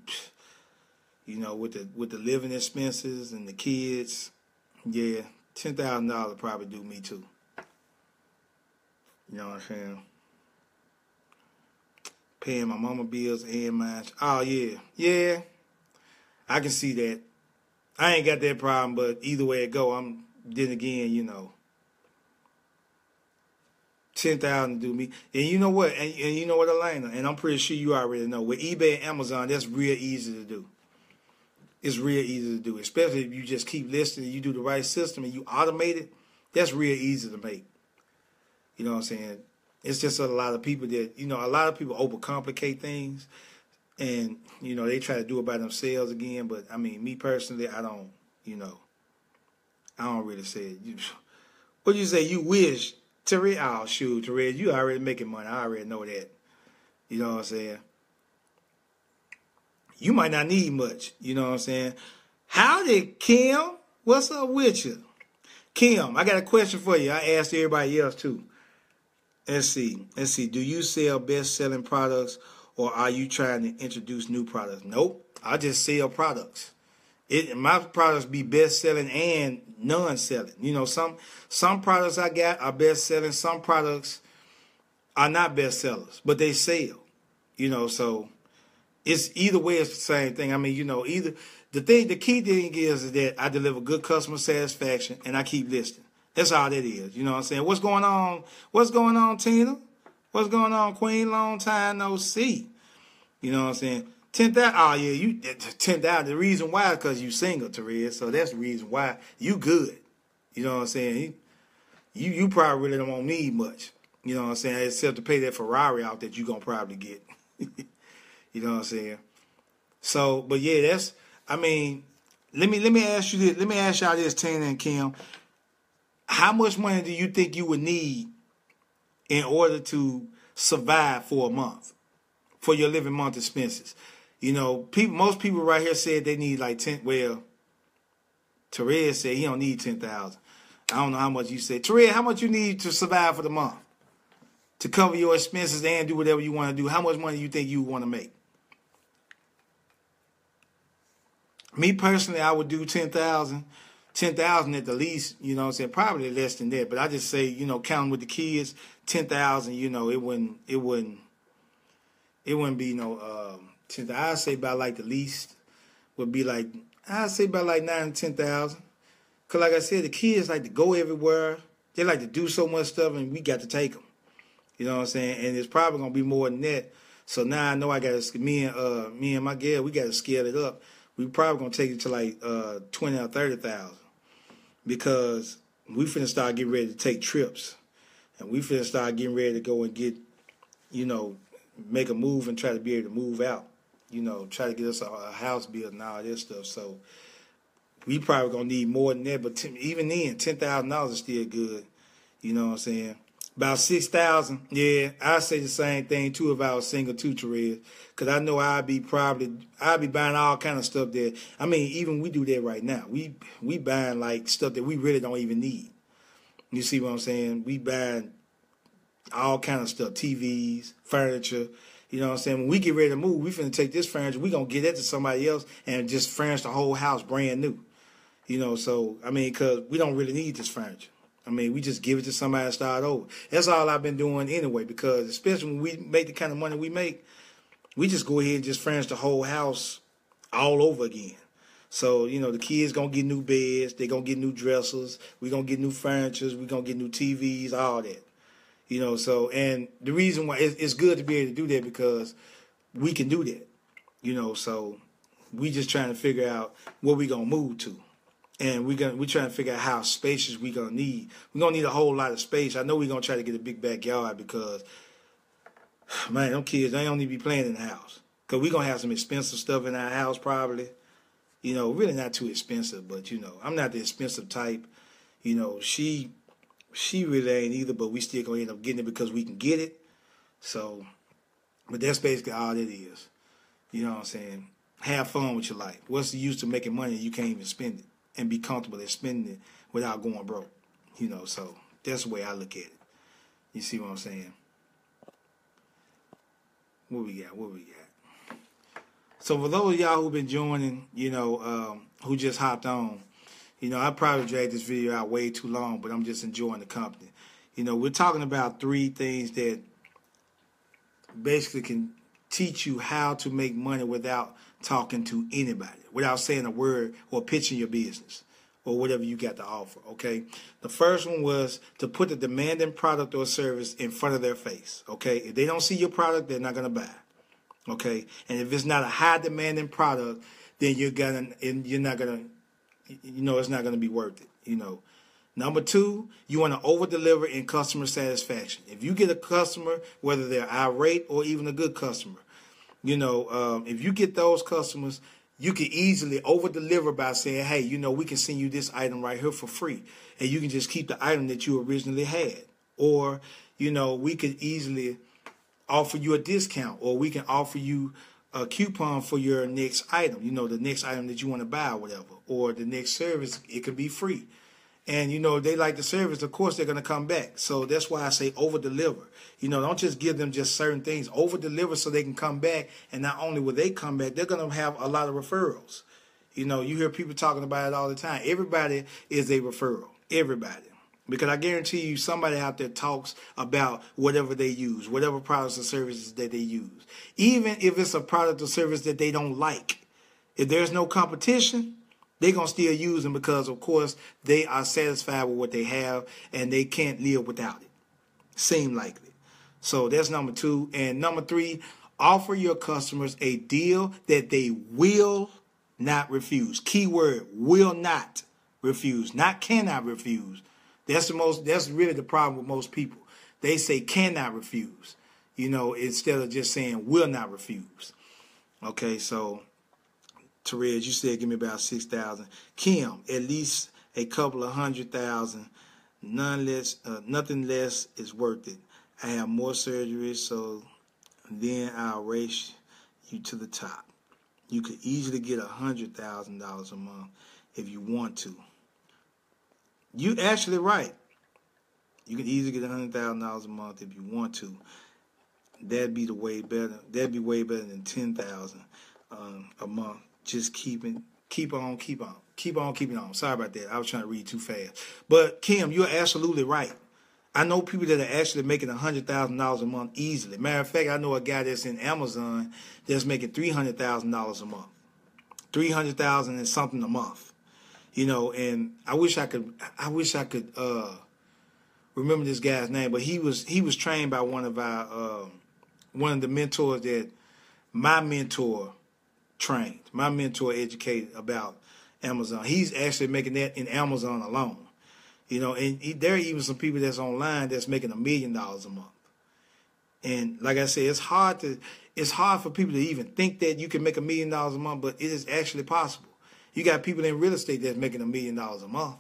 You know, with the living expenses and the kids, yeah, $10,000 probably do me too. You know what I'm saying? Paying my mama bills and mine. Oh yeah, I can see that. I ain't got that problem, but either way it go, then again, you know, $10,000 do me. And you know what? And you know what, Elena? And I'm pretty sure you already know. With eBay and Amazon, that's real easy to do. It's real easy to do, especially if you just keep listing and you do the right system and you automate it. That's real easy to make. You know what I'm saying? It's just a lot of people that, you know, a lot of people overcomplicate things and, you know, they try to do it by themselves again. But, I mean, me personally, I don't, you know, I don't really say it. What you say? You wish, Terry? Oh, shoot, Terry, you already making money. I already know that. You know what I'm saying? You might not need much. You know what I'm saying? Howdy, Kim. What's up with you? Kim, I got a question for you. I asked everybody else, too. Let's see. Do you sell best-selling products or are you trying to introduce new products? Nope. I just sell products. My products be best-selling and non-selling. You know, some products I got are best-selling. Some products are not best-sellers, but they sell. You know, so it's either way, it's the same thing. I mean, you know, the key thing is that I deliver good customer satisfaction and I keep listing. That's all that is. You know what I'm saying? What's going on? What's going on, Tina? What's going on, Queen? Long time no see. You know what I'm saying? 10,000. Oh yeah, you 10,000. The reason why is because you single, Therese. So that's the reason why you good. You know what I'm saying? You probably really don't need much. You know what I'm saying? Except to pay that Ferrari out that you gonna probably get. You know what I'm saying? So, but yeah, I mean, let me ask you this. Let me ask y'all this, Tina and Kim. How much money do you think you would need in order to survive for a month, for your living month expenses? You know, most people right here said they need like 10. Well, Therese said he don't need 10,000. I don't know how much you said. Therese, how much you need to survive for the month? To cover your expenses and do whatever you want to do. How much money you think you want to make? Me personally, I would do 10,000. 10,000 at the least, you know what I'm saying? Probably less than that. But I just say, you know, counting with the kids, 10,000, you know, it wouldn't be no 10,000. I'd say about like the least would be like, I'd say about like 9,000 to 10,000. Because like I said, the kids like to go everywhere. They like to do so much stuff and we got to take them. You know what I'm saying? And it's probably going to be more than that. So now I know I got to, me and my girl, we got to scale it up. We probably going to take it to like 20 or 30,000. Because we finna start getting ready to take trips. And we finna start getting ready to go and get, you know, make a move and try to be able to move out. You know, try to get us a house built and all this stuff. So we probably going to need more than that. But even then, $10,000 is still good. You know what I'm saying? About 6,000. Yeah, I'd say the same thing, too, if I was single, too, Therese. Because I know I'd be buying all kind of stuff that, I mean, even we do that right now. We buying, like, stuff that we really don't even need. You see what I'm saying? We buying all kind of stuff, TVs, furniture. You know what I'm saying? When we get ready to move, we finna take this furniture, we going to get that to somebody else and just furnish the whole house brand new. You know, so, I mean, because we don't really need this furniture. I mean, we just give it to somebody and start over. That's all I've been doing anyway, because especially when we make the kind of money we make, we just go ahead and just furnish the whole house all over again. So, the kids going to get new beds. They going to get new dressers. We going to get new furniture. We going to get new TVs, all that. So, and the reason why it's good to be able to do that because we can do that. So we just trying to figure out what we going to move to. And we're trying to figure out how spacious we going to need. We're going to need a whole lot of space. I know we're going to try to get a big backyard because, man, them kids, they don't need to be playing in the house. Because we're going to have some expensive stuff in our house probably. Really not too expensive, but, I'm not the expensive type. She really ain't either, but we still going to end up getting it because we can get it. So, but that's basically all it is. You know what I'm saying? Have fun with your life. What's the use to making money and you can't even spend it and be comfortable at spending it without going broke? So that's the way I look at it. You see what I'm saying? What we got? So for those of y'all who've been joining, who just hopped on, I probably dragged this video out way too long, but I'm just enjoying the company. We're talking about 3 things that basically can teach you how to make money without talking to anybody, without saying a word or pitching your business or whatever you got to offer, okay? The first one was to put the demanding product or service in front of their face, okay? If they don't see your product, they're not going to buy. Okay, and if it's not a high demanding product, then you're not gonna, it's not gonna be worth it. Number 2, you want to over deliver in customer satisfaction. If you get a customer, whether they're irate or even a good customer, if you get those customers, you can easily over deliver by saying, hey, we can send you this item right here for free, and you can just keep the item that you originally had, or we could easily offer you a discount, or we can offer you a coupon for your next item, the next item that you want to buy or whatever, or the next service, it could be free. And, they like the service, of course, they're going to come back. So that's why I say over-deliver. Don't just give them just certain things. Over-deliver so they can come back, and not only will they come back, they're going to have a lot of referrals. You hear people talking about it all the time. Everybody is a referral. Everybody. Because I guarantee you somebody out there talks about whatever they use, whatever products or services that they use. Even if it's a product or service that they don't like. If there's no competition, they're going to still use them because, of course, they are satisfied with what they have and they can't live without it. Seem likely. So that's number 2. And number 3, offer your customers a deal that they will not refuse. Keyword, will not refuse, not cannot refuse. That's really the problem with most people. They say cannot refuse, instead of just saying will not refuse. Okay, so Therese, you said give me about 6,000. Kim, at least a couple of 100,000. Nothing less is worth it. I have more surgeries, so then I'll race you to the top. You could easily get $100,000 a month if you want to. You actually right. You can easily get $100,000 a month if you want to. That'd be way better than $10,000 a month. Just keep on keeping on. Sorry about that. I was trying to read too fast. But Kim, you're absolutely right. I know people that are actually making $100,000 a month easily. Matter of fact, I know a guy that's in Amazon that's making $300,000 a month. $300,000 and something a month. And I wish I could remember this guy's name, but he was trained by one of the mentors that my mentor trained, my mentor educated about Amazon. He's actually making that in Amazon alone, and there are even some people that's online that's making $1 million a month. And like I said, it's hard for people to even think that you can make $1 million a month, but it is actually possible. You got people in real estate that's making $1 million a month.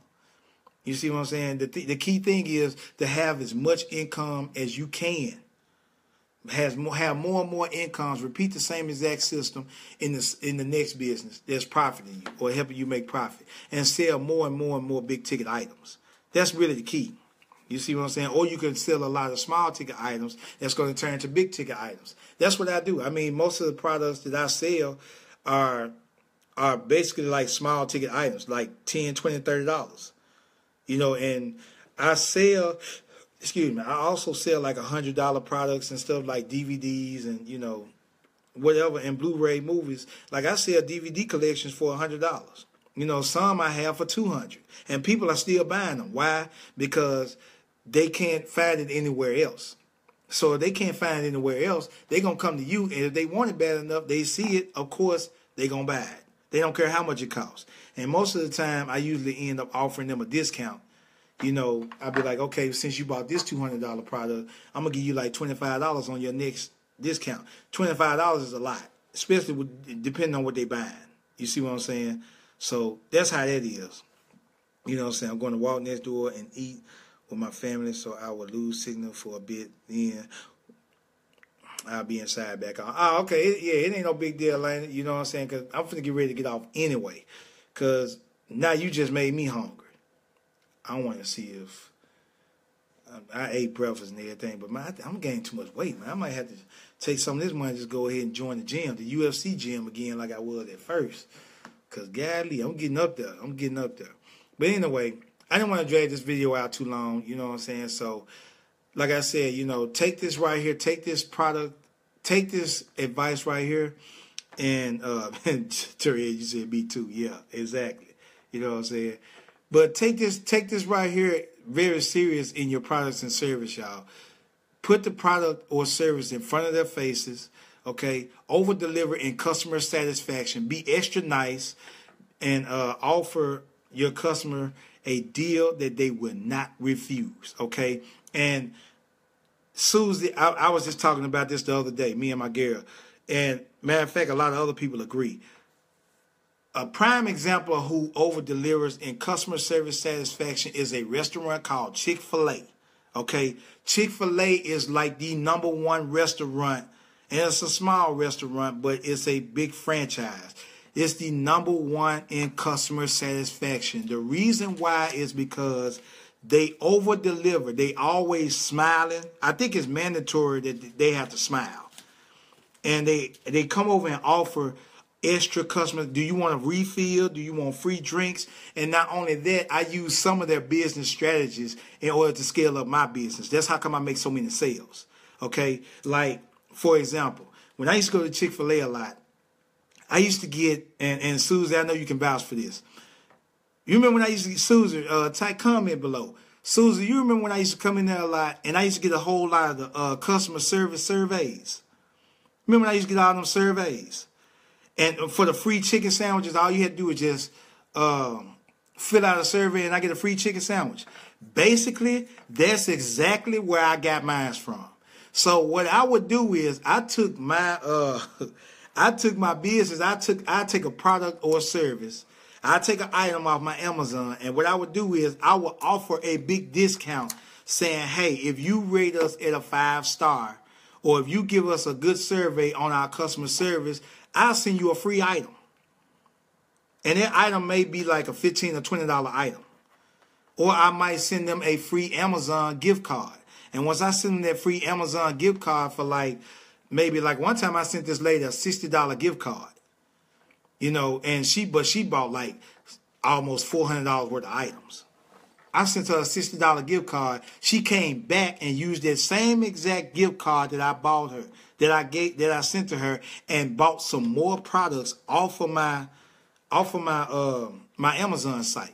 You see what I'm saying? The key thing is to have as much income as you can. Have more and more incomes. Repeat the same exact system in the next business that's profiting you or helping you make profit, and sell more and more big ticket items. That's really the key. You see what I'm saying? Or you can sell a lot of small ticket items that's going to turn into big ticket items. That's what I do. I mean, most of the products that I sell are basically like small ticket items, like $10, $20, $30. And I also sell like $100 products and stuff like DVDs and, whatever and Blu-ray movies. Like I sell DVD collections for $100. You know, some I have for $200, and people are still buying them. Why? Because they can't find it anywhere else. So if they can't find it anywhere else, they're going to come to you, and if they want it bad enough, they see it, of course, they're going to buy it. They don't care how much it costs. And most of the time, I usually end up offering them a discount. You know, I'd be like, okay, since you bought this $200 product, I'm going to give you like $25 on your next discount. $25 is a lot, especially depending on what they're buying. You see what I'm saying? So that's how that is. You know what I'm saying? I'm going to walk next door and eat with my family, so I will lose signal for a bit. Then I'll be inside back on. Oh, okay. It ain't no big deal, ain't it? You know what I'm saying? Because I'm finna get ready to get off anyway. Because now you just made me hungry. I want to see if I ate breakfast and everything, but man, I'm gaining too much weight, man. I might have to take some of this money and just go ahead and join the gym, the UFC gym again like I was at first. Because, golly, I'm getting up there. But anyway, I didn't want to drag this video out too long, you know what I'm saying? So, like I said, you know, take this right here, take this product, take this advice right here, and Terry, you said me too. Yeah, exactly. You know what I'm saying? But take this right here very serious in your products and service, y'all. Put the product or service in front of their faces, okay? Over deliver in customer satisfaction. Be extra nice and offer your customer a deal that they will not refuse, okay? And Susie, I was just talking about this the other day, me and my girl. And matter of fact, a lot of other people agree. A prime example of who over-delivers in customer service satisfaction is a restaurant called Chick-fil-A. Okay? Chick-fil-A is like the #1 restaurant, and it's a small restaurant, but it's a big franchise. It's the #1 in customer satisfaction. The reason why is because they over-deliver. They always smiling. I think it's mandatory that they have to smile. And they come over and offer extra customers. Do you want a refill? Do you want free drinks? And not only that, I use some of their business strategies in order to scale up my business. That's how come I make so many sales. Okay? Like, for example, when I used to go to Chick-fil-A a lot, I used to get, and Susie, I know you can vouch for this. You remember when I used to get, Susie, type comment below. Susie, you remember when I used to come in there a lot, and I used to get a whole lot of the customer service surveys? Remember when I used to get all them surveys? And for the free chicken sandwiches, all you had to do was just fill out a survey and I get a free chicken sandwich. Basically, that's exactly where I got mine from. So what I would do is I took my business, I take a product or a service, I take an item off my Amazon, and what I would do is I would offer a big discount saying, hey, if you rate us at a 5-star, or if you give us a good survey on our customer service, I'll send you a free item. And that item may be like a $15 or $20 item. Or I might send them a free Amazon gift card. And once I send them that free Amazon gift card for like, maybe like one time I sent this lady a $60 gift card. You know, and she bought like almost $400 worth of items. I sent her a $60 gift card. She came back and used that same exact gift card that I bought her, that I sent to her, and bought some more products off of my Amazon site.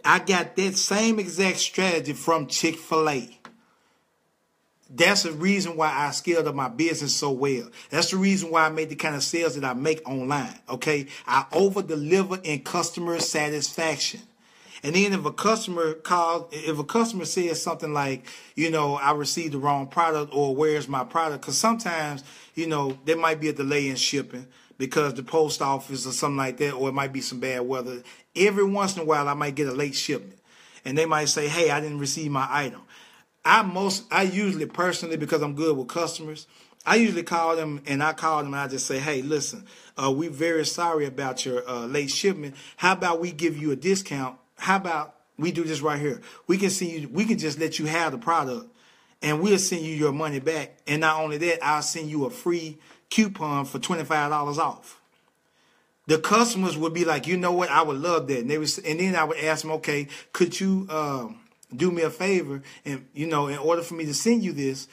I got that same exact strategy from Chick-fil-A. That's the reason why I scaled up my business so well. That's the reason why I made the kind of sales that I make online. Okay, I over-deliver in customer satisfaction. And then if a customer says something like, you know, I received the wrong product, or where's my product? Because sometimes, you know, there might be a delay in shipping because the post office or something like that, or it might be some bad weather. Every once in a while, I might get a late shipment. And they might say, hey, I didn't receive my item. I usually personally, because I'm good with customers, I usually call them and I just say, hey, listen, we're very sorry about your late shipment. How about we give you a discount? How about we do this right here? We can just let you have the product and we'll send you your money back. And not only that, I'll send you a free coupon for $25 off. The customers would be like, you know what? I would love that. And then I would ask them, okay, could you do me a favor? And, you know, in order for me to send you this,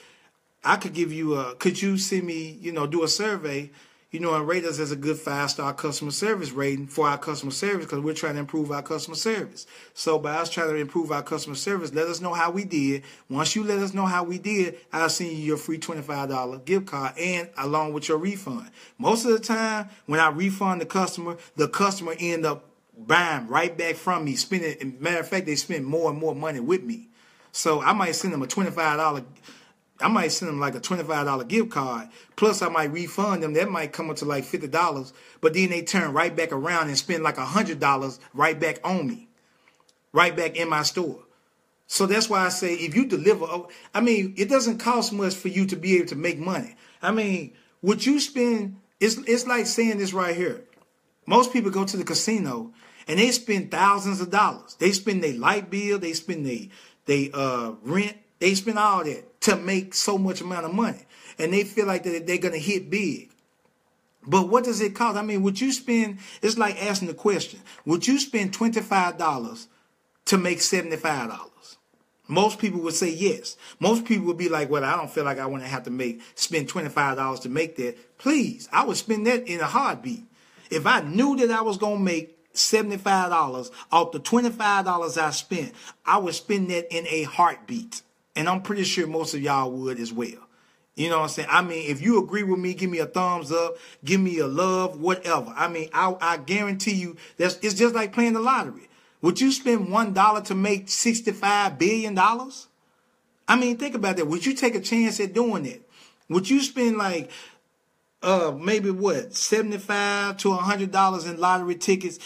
I could give you could you send me, do a survey, and rate us as a good 5-star customer service rating for our customer service, because we're trying to improve our customer service. So by us trying to improve our customer service, let us know how we did. Once you let us know how we did, I'll send you your free $25 gift card and along with your refund. Most of the time, when I refund the customer end up buying right back from me, spending. Matter of fact, they spend more and more money with me. So I might send them like a $25 gift card. Plus, I might refund them. That might come up to like $50. But then they turn right back around and spend like $100 right back on me, right back in my store. So that's why I say if you deliver, it doesn't cost much for you to be able to make money. What you spend, it's like saying this right here. Most people go to the casino and they spend thousands of dollars. They spend their light bill, they spend their rent, they spend all that to make so much amount of money. And they feel like that they're going to hit big. But what does it cost? Would you spend, it's like asking the question, would you spend $25 to make $75? Most people would say yes. Most people would be like, well, I don't feel like I want to have to spend $25 to make that. Please, I would spend that in a heartbeat. If I knew that I was going to make $75 off the $25 I spent, I would spend that in a heartbeat. And I'm pretty sure most of y'all would as well. You know what I'm saying? If you agree with me, give me a thumbs up, give me a love, whatever. I guarantee you it's just like playing the lottery. Would you spend $1 to make $65 billion? Think about that. Would you take a chance at doing that? Would you spend like maybe $75 to $100 in lottery tickets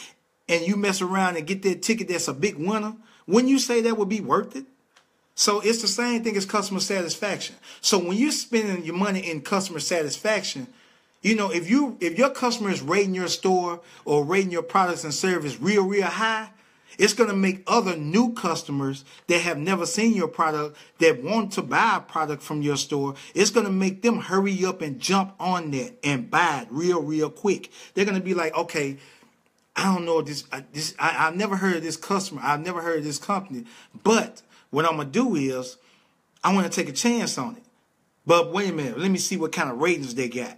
and you mess around and get that ticket that's a big winner? Wouldn't you say that would be worth it? So it's the same thing as customer satisfaction. So when you're spending your money in customer satisfaction, if your customer is rating your store or rating your products and service real high, it's going to make other new customers that have never seen your product, that want to buy a product from your store, it's going to make them hurry up and jump on that and buy it real quick. They're going to be like, okay, I don't know I've never heard of this customer. I've never heard of this company, but what I'm going to do is I want to take a chance on it. But wait a minute, let me see what kind of ratings they got.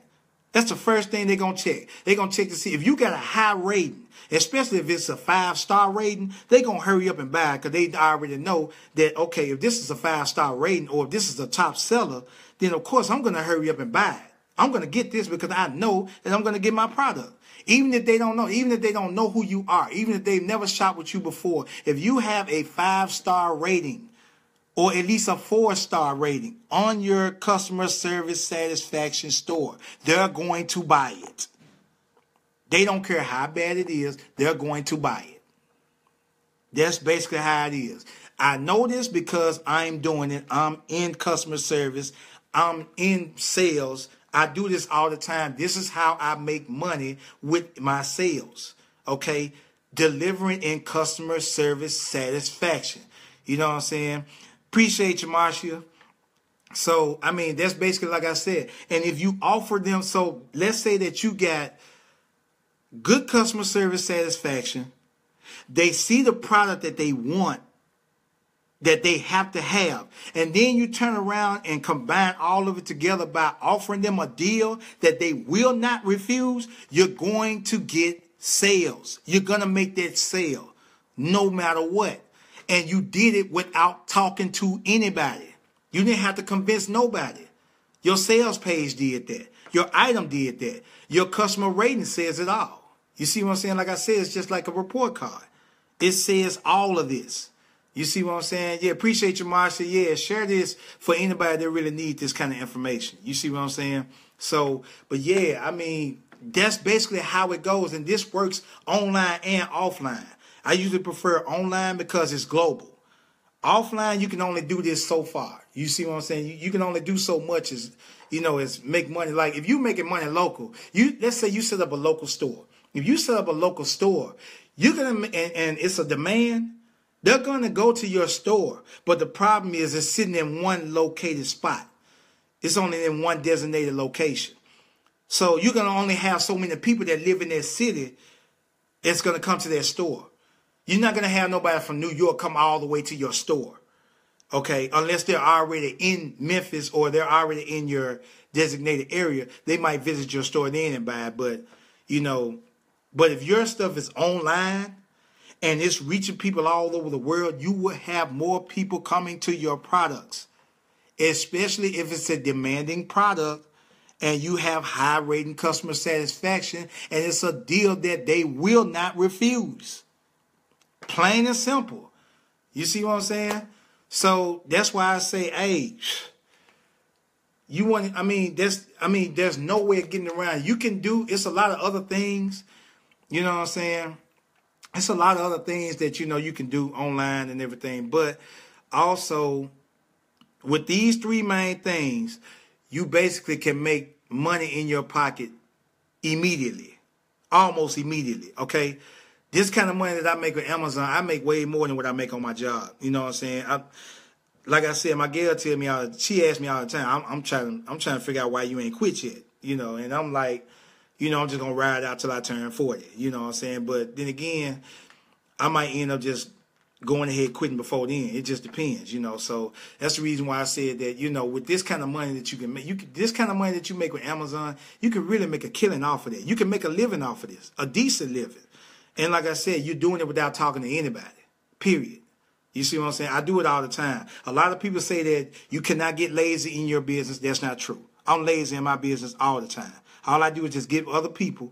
That's the first thing they're going to check. They're going to check to see if you got a high rating, especially if it's a 5-star rating, they're going to hurry up and buy it because they already know that, okay, if this is a 5-star rating or if this is a top seller, then of course I'm going to hurry up and buy it. I'm going to get this because I know that I'm going to get my product. Even if they don't know who you are, even if they've never shopped with you before, if you have a 5-star rating or at least a 4-star rating on your customer service satisfaction store, they're going to buy it. They don't care how bad it is, they're going to buy it. That's basically how it is. I know this because I'm doing it. I'm in customer service. I'm in sales. I do this all the time. This is how I make money with my sales. Okay? Delivering in customer service satisfaction. You know what I'm saying? Appreciate you, Marcia. So, that's basically like I said. And if you offer them, so let's say that you got good customer service satisfaction. They see the product that they want, that they have to have. And then you turn around and combine all of it together by offering them a deal that they will not refuse. You're going to get sales. You're going to make that sale no matter what. And you did it without talking to anybody. You didn't have to convince nobody. Your sales page did that. Your item did that. Your customer rating says it all. You see what I'm saying? Like I said, it's just like a report card. It says all of this. You see what I'm saying? Yeah, appreciate you, Marcia. Yeah, share this for anybody that really needs this kind of information. You see what I'm saying? So, but yeah, that's basically how it goes. And this works online and offline. I usually prefer online because it's global. Offline, you can only do this so far. You see what I'm saying? You can only do so much as make money. Like if you're making money local, let's say you set up a local store. If you set up a local store, you're gonna and it's a demand. They're gonna go to your store, but the problem is it's sitting in one located spot. It's only in one designated location. So you're gonna only have so many people that live in that city that's gonna come to that store. You're not going to have nobody from New York come all the way to your store. Okay, unless they're already in Memphis or they're already in your designated area, they might visit your store then and buy it. But, but if your stuff is online and it's reaching people all over the world, you will have more people coming to your products, especially if it's a demanding product and you have high rating customer satisfaction and it's a deal that they will not refuse. Plain and simple. You see what I'm saying? So that's why I say, hey, there's no way of getting around. You can do, it's a lot of other things, you know what I'm saying? It's a lot of other things that, you can do online and everything. But also, with these three main things, you basically can make money in your pocket immediately. Almost immediately, okay? This kind of money that I make with Amazon, I make way more than what I make on my job. You know what I'm saying? Like I said, my girl tell me she asks me all the time, I'm trying to figure out why you ain't quit yet. And I'm like, I'm just gonna ride out till I turn 40. You know what I'm saying? But then again, I might end up just going ahead quitting before then. It just depends, So that's the reason why I said that, with this kind of money that you can make, this kind of money that you make with Amazon, you can really make a killing off of that. You can make a living off of this, a decent living. And like I said, you're doing it without talking to anybody, period. You see what I'm saying? I do it all the time. A lot of people say that you cannot get lazy in your business. That's not true. I'm lazy in my business all the time. All I do is just give other people,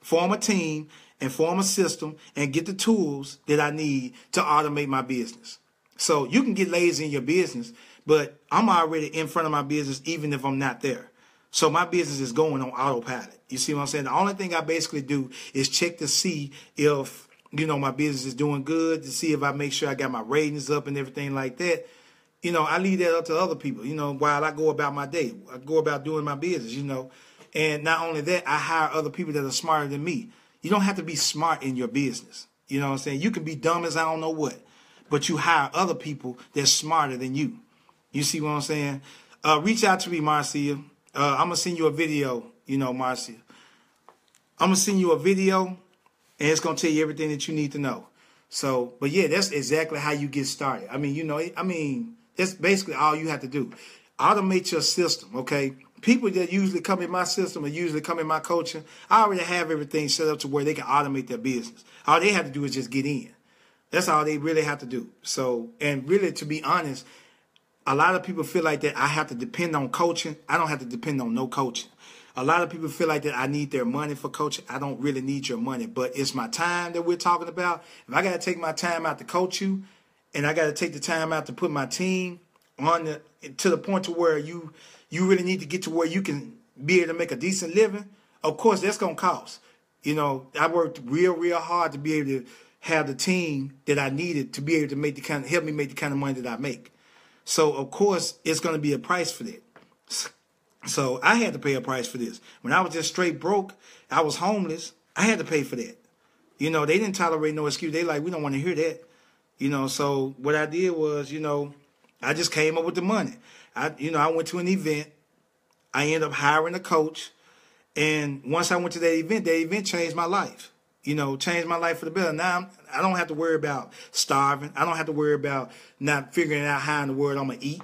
form a team, and form a system, and get the tools that I need to automate my business. So you can get lazy in your business, but I'm already in front of my business even if I'm not there. So my business is going on autopilot. You see what I'm saying? The only thing I basically do is check to see if, my business is doing good, to see if I make sure I got my ratings up and everything like that. I leave that up to other people, while I go about my day. I go about doing my business, And not only that, I hire other people that are smarter than me. You don't have to be smart in your business. You know what I'm saying? You can be dumb as I don't know what, but you hire other people that's smarter than you. You see what I'm saying? Reach out to me, Marcia. I'm going to send you a video, Marcia. I'm going to send you a video, and it's going to tell you everything that you need to know. So, but yeah, that's exactly how you get started. That's basically all you have to do. Automate your system, okay? People that usually come in my system or usually come in my coaching, I already have everything set up to where they can automate their business. All they have to do is just get in. That's all they really have to do. So, and really, to be honest, a lot of people feel like that I have to depend on coaching. I don't have to depend on no coaching. A lot of people feel like that I need their money for coaching. I don't really need your money, but it's my time that we're talking about. If I got to take my time out to coach you, and I got to take the time out to put my team on to the point to where you really need to get to where you can be able to make a decent living, of course, that's going to cost. I worked real hard to be able to have the team that I needed to be able to help me make the kind of money that I make. So, of course, it's going to be a price for that. So I had to pay a price for this. When I was just straight broke, I was homeless, I had to pay for that. They didn't tolerate no excuse. They like, we don't want to hear that. So what I did was, I just came up with the money. I went to an event. I ended up hiring a coach. And once I went to that event changed my life. Changed my life for the better. Now I don't have to worry about starving. I don't have to worry about not figuring out how in the world I'm going to eat.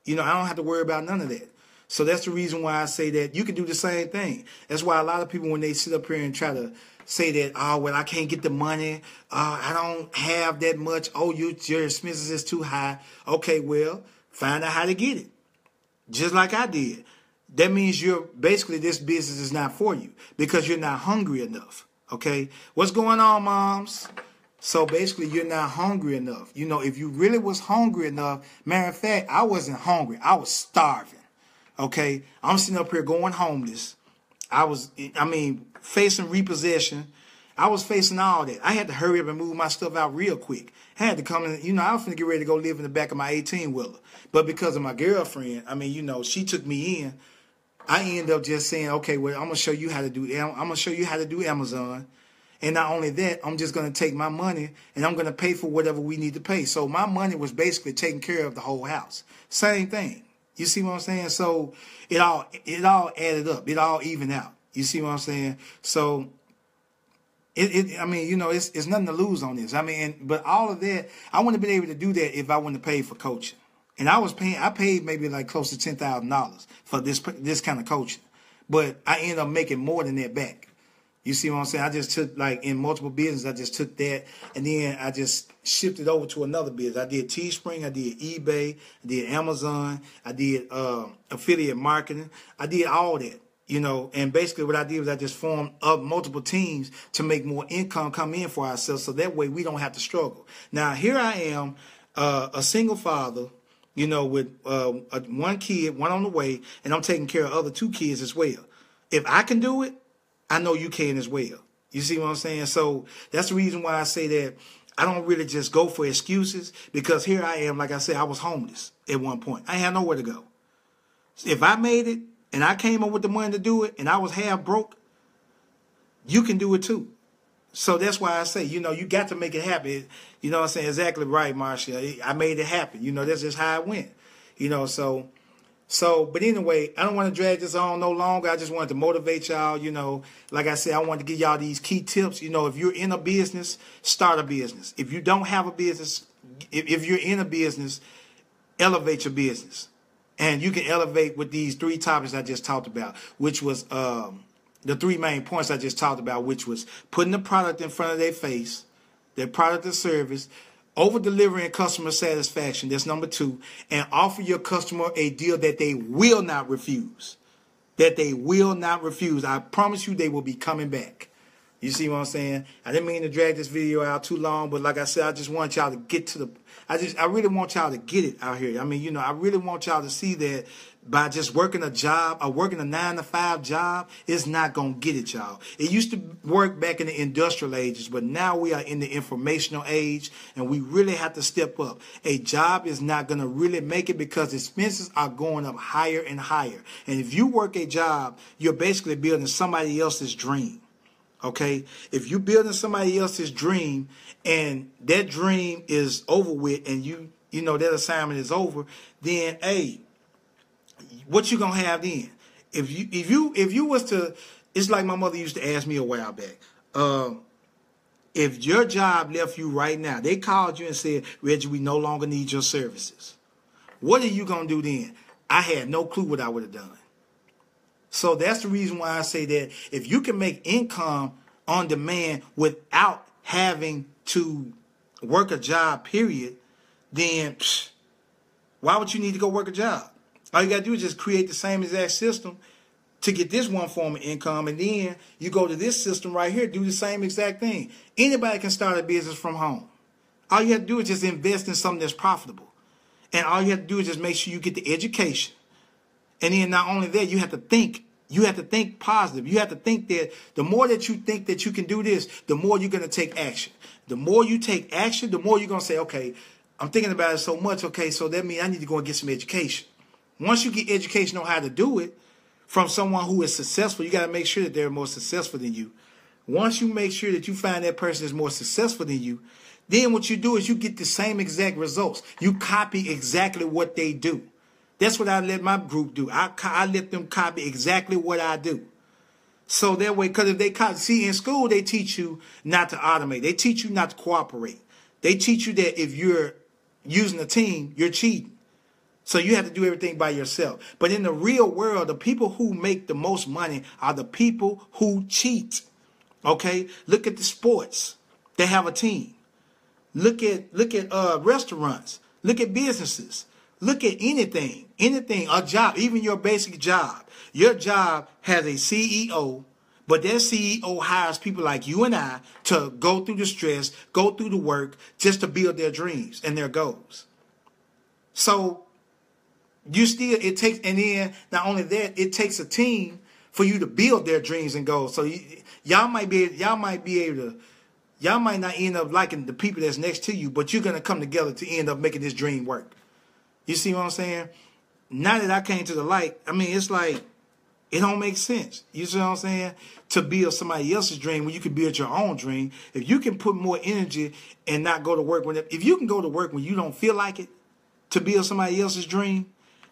I don't have to worry about none of that. So that's the reason why I say that you can do the same thing. That's why a lot of people, when they sit up here and try to say that, I can't get the money. I don't have that much. Your expenses is too high. Okay, well, find out how to get it. Just like I did. That means this business is not for you because you're not hungry enough. Okay? What's going on, moms? So basically, you're not hungry enough. If you really was hungry enough, matter of fact, I wasn't hungry. I was starving. Okay? I'm sitting up here going homeless. Facing repossession. I was facing all that. I had to hurry up and move my stuff out real quick. I had to come in, I was going to get ready to go live in the back of my 18-wheeler. But because of my girlfriend, she took me in. I ended up just saying, okay, well, I'm going to show you how to do Amazon. And not only that, I'm just going to take my money and I'm going to pay for whatever we need to pay. So my money was basically taking care of the whole house. Same thing. You see what I'm saying? So it all added up. It all evened out. You see what I'm saying? So it's nothing to lose on this. But all of that, I wouldn't have been able to do that if I wouldn't have paid for coaching. And I paid maybe like close to $10,000 for this kind of coaching. But I ended up making more than that back. You see what I'm saying? I just took, like, in multiple businesses, I just took that, and then I just shifted over to another business. I did Teespring, I did eBay, I did Amazon, I did affiliate marketing. I did all that, you know, and basically what I did was I just formed up multiple teams to make more income come in for ourselves, so that way we don't have to struggle. Now, here I am, a single father, you know, with one kid, one on the way, and I'm taking care of other 2 kids as well. If I can do it, I know you can as well. You see what I'm saying? So that's the reason why I say that I don't really just go for excuses, because here I am, like I said, I was homeless at one point. I had nowhere to go. If I made it and I came up with the money to do it and I was half broke, you can do it too. So that's why I say, you know, you got to make it happen. You know what I'm saying? Exactly right, Marcia. I made it happen. You know, that's just how it went. You know, so, but anyway, I don't want to drag this on no longer. I just wanted to motivate y'all. You know, like I said, I wanted to give y'all these key tips. You know, if you're in a business, start a business. If you don't have a business, if you're in a business, elevate your business. And you can elevate with these 3 topics I just talked about, which was the 3 main points I just talked about, which was putting the product in front of their face, their product or service, over-delivering customer satisfaction, that's number 2, and offer your customer a deal that they will not refuse. That they will not refuse. I promise you they will be coming back. You see what I'm saying? I didn't mean to drag this video out too long, but like I said, I just want y'all to get to the... I really want y'all to get it out here. I mean, you know, I really want y'all to see that by just working a job or working a 9-to-5 job, it's not going to get it, y'all. It used to work back in the industrial ages, but now we are in the informational age, and we really have to step up. A job is not going to really make it because expenses are going up higher and higher. And if you work a job, you're basically building somebody else's dream. Okay? If you're building somebody else's dream and that dream is over with and you know that assignment is over, then hey, what you gonna have then? If you was to, it's like my mother used to ask me a while back. If your job left you right now, they called you and said, Reggie, we no longer need your services. What are you gonna do then? I had no clue what I would have done. So that's the reason why I say that if you can make income on demand without having to work a job, period, then why would you need to go work a job? All you got to do is just create the same exact system to get this one form of income, and then you go to this system right here, do the same exact thing. Anybody can start a business from home. All you have to do is just invest in something that's profitable. And all you have to do is just make sure you get the education. And then not only that, you have to think. You have to think positive. You have to think that the more that you think that you can do this, the more you're going to take action. The more you take action, the more you're going to say, okay, I'm thinking about it so much. Okay, so that means I need to go and get some education. Once you get education on how to do it from someone who is successful, you got to make sure that they're more successful than you. Once you make sure that you find that person is more successful than you, then what you do is you get the same exact results. You copy exactly what they do. That's what I let my group do. I let them copy exactly what I do. So that way, because if they copy, see, in school, they teach you not to automate. They teach you not to cooperate. They teach you that if you're using a team, you're cheating. So you have to do everything by yourself. But in the real world, the people who make the most money are the people who cheat. Okay? Look at the sports. They have a team. Look at restaurants. Look at businesses. Look at anything, a job, even your basic job. Your job has a CEO, but that CEO hires people like you and I to go through the stress, go through the work, just to build their dreams and their goals. So it takes, and then not only that, it takes a team for you to build their dreams and goals. So y'all might not end up liking the people that's next to you, but you're going to come together to end up making this dream work. You see what I'm saying? Now that I came to the light, I mean, it's like, it don't make sense. You see what I'm saying? To build somebody else's dream when you can build your own dream. If you can put more energy and not go to work if you can go to work when you don't feel like it to build somebody else's dream,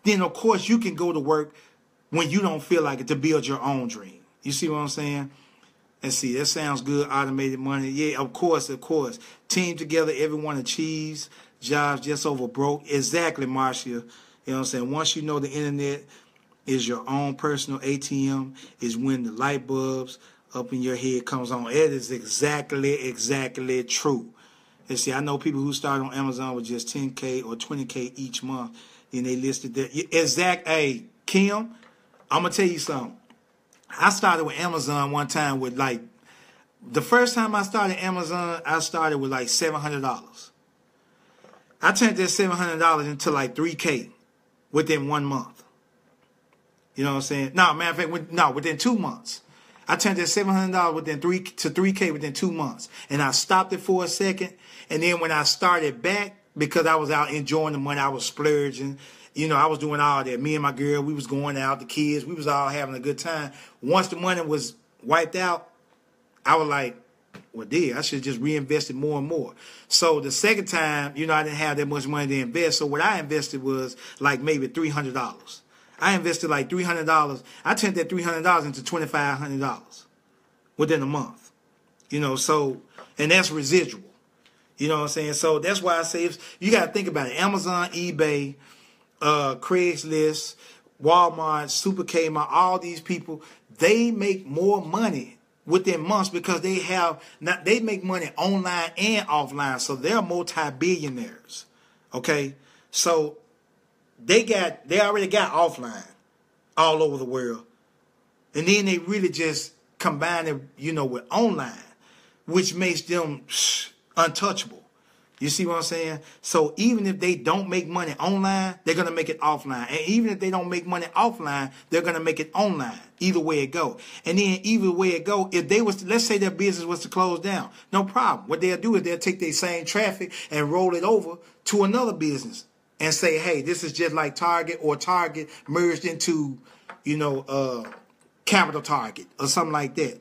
then of course you can go to work when you don't feel like it to build your own dream. You see what I'm saying? Let's see, that sounds good. Automated money. Yeah, of course. Team together, everyone achieves. jobs just over broke. Exactly, Marcia. You know what I'm saying? Once you know the internet is your own personal ATM, is when the light bulbs up in your head comes on. It is exactly true. And see, I know people who start on Amazon with just 10K or 20K each month, and they listed there. Hey, Kim, I'm going to tell you something. I started with Amazon one time with like, the first time I started Amazon, I started with like $700. I turned that $700 into like 3K within 1 month. You know what I'm saying? No, matter of fact, within 2 months. I turned that $700 within 3K within 2 months. And I stopped it for a second. And then when I started back, because I was out enjoying the money, I was splurging. You know, I was doing all that. Me and my girl, we was going out, the kids, we was all having a good time. Once the money was wiped out, I was like, well, I should have just reinvested more and more. So the second time, you know, I didn't have that much money to invest. So what I invested was like maybe $300. I invested like $300. I turned that $300 into $2,500 within a month. You know, so, and that's residual. You know what I'm saying? So that's why I say, if you got to think about it. Amazon, eBay, Craigslist, Walmart, Super Kmart, all these people, they make more money within months because they make money online and offline. So they're multi-billionaires. Okay? So they already got offline all over the world. And then they really just combine it, you know, with online, which makes them untouchable. You see what I'm saying? So even if they don't make money online, they're going to make it offline. And even if they don't make money offline, they're going to make it online. Either way it go. And then either way it go, if they was, let's say their business was to close down, no problem. What they'll do is they'll take their same traffic and roll it over to another business and say, hey, this is just like Target, or Target merged into, you know, Capital Target or something like that.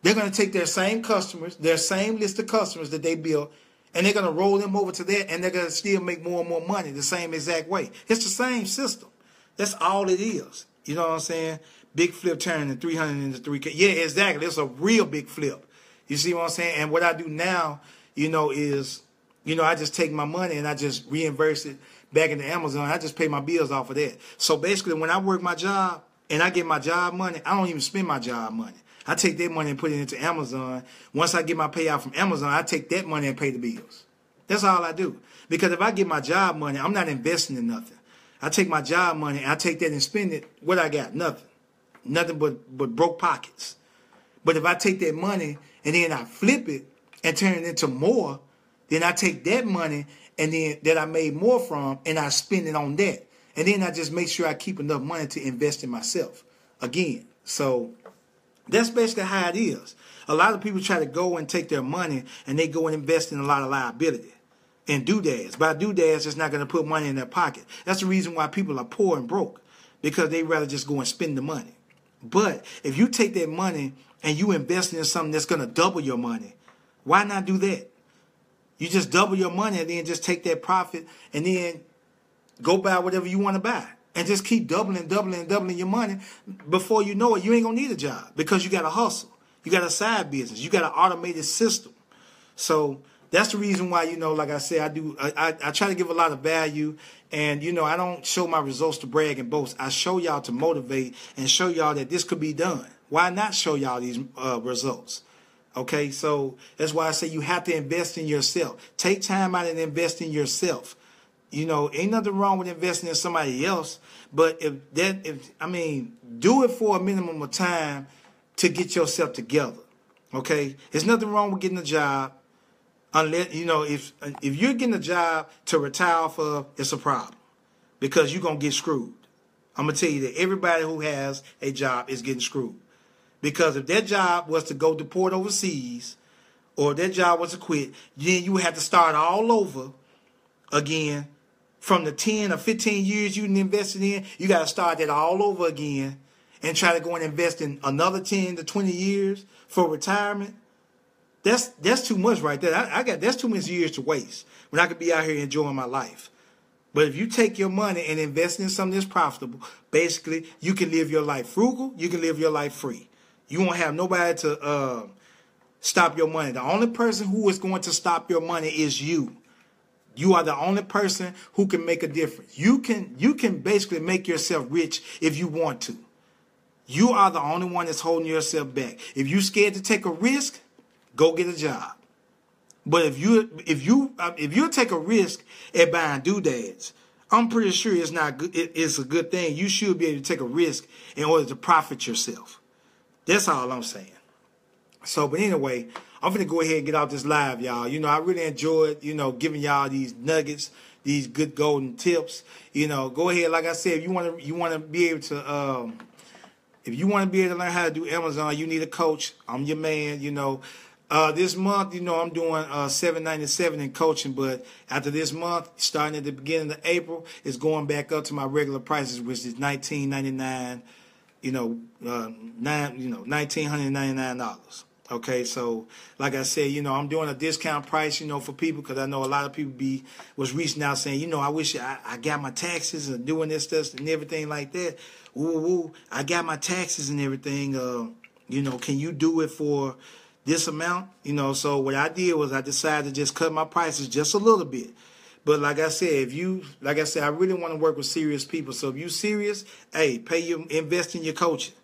They're going to take their same customers, their same list of customers that they built, and they're going to roll them over to that, and they're going to still make more and more money the same exact way. It's the same system. That's all it is. You know what I'm saying? Big flip turning 300 into 3K. Yeah, exactly. It's a real big flip. You see what I'm saying? And what I do now, you know, is, you know, I just take my money and I just reinvest it back into Amazon. I just pay my bills off of that. So basically, when I work my job and I get my job money, I don't even spend my job money. I take that money and put it into Amazon. Once I get my payout from Amazon, I take that money and pay the bills. That's all I do. Because if I get my job money, I'm not investing in nothing. I take my job money and I take that and spend it. What I got? Nothing. Nothing but broke pockets. But if I take that money and then I flip it and turn it into more, then I take that money and then that I made more from and I spend it on that. And then I just make sure I keep enough money to invest in myself again. So that's basically how it is. A lot of people try to go and take their money and they go and invest in a lot of liability and doodads. By doodads, it's not going to put money in their pocket. That's the reason why people are poor and broke, because they rather just go and spend the money. But if you take that money and you invest in something that's going to double your money, why not do that? You just double your money and then just take that profit and then go buy whatever you want to buy. And just keep doubling your money. Before you know it, you ain't going to need a job because you got a hustle. You got a side business. You got an automated system. So that's the reason why, you know, like I said, I try to give a lot of value. And, you know, I don't show my results to brag and boast. I show y'all to motivate and show y'all that this could be done. Why not show y'all these results? Okay, so that's why I say you have to invest in yourself. Take time out and invest in yourself. You know, ain't nothing wrong with investing in somebody else, but do it for a minimum of time to get yourself together. Okay, there's nothing wrong with getting a job, unless, you know, if you're getting a job to retire off of, it's a problem because you're gonna get screwed. I'm gonna tell you that everybody who has a job is getting screwed, because if their job was to go deport overseas, or if their job was to quit, then you have to start all over again. From the 10 or 15 years you invested in, you got to start that all over again and try to go and invest in another 10 to 20 years for retirement. That's too much right there. That's too many years to waste when I could be out here enjoying my life. But if you take your money and invest in something that's profitable, basically you can live your life frugal. You can live your life free. You won't have nobody to stop your money. The only person who is going to stop your money is you. You are the only person who can make a difference. You can basically make yourself rich if you want to. You are the only one that's holding yourself back. If you're scared to take a risk, go get a job. But if you take a risk at buying doodads, I'm pretty sure it's not good. It's a good thing. You should be able to take a risk in order to profit yourself. That's all I'm saying. So, but anyway, I'm going to go ahead and get out this live, y'all. You know, I really enjoyed, giving y'all these nuggets, these good golden tips. Go ahead. Like I said, if you want to be able to, if you want to be able to learn how to do Amazon, you need a coach. I'm your man. This month, I'm doing $7.97 in coaching, but after this month, starting at the beginning of April, it's going back up to my regular prices, which is $19.99. $1,999. Okay, so like I said, I'm doing a discount price, for people, because I know a lot of people was reaching out saying, I wish I got my taxes and doing this stuff and everything like that. Ooh, I got my taxes and everything. Can you do it for this amount? So what I did was I decided to just cut my prices just a little bit. But like I said, I really want to work with serious people. So if you serious, hey, invest in your coaching.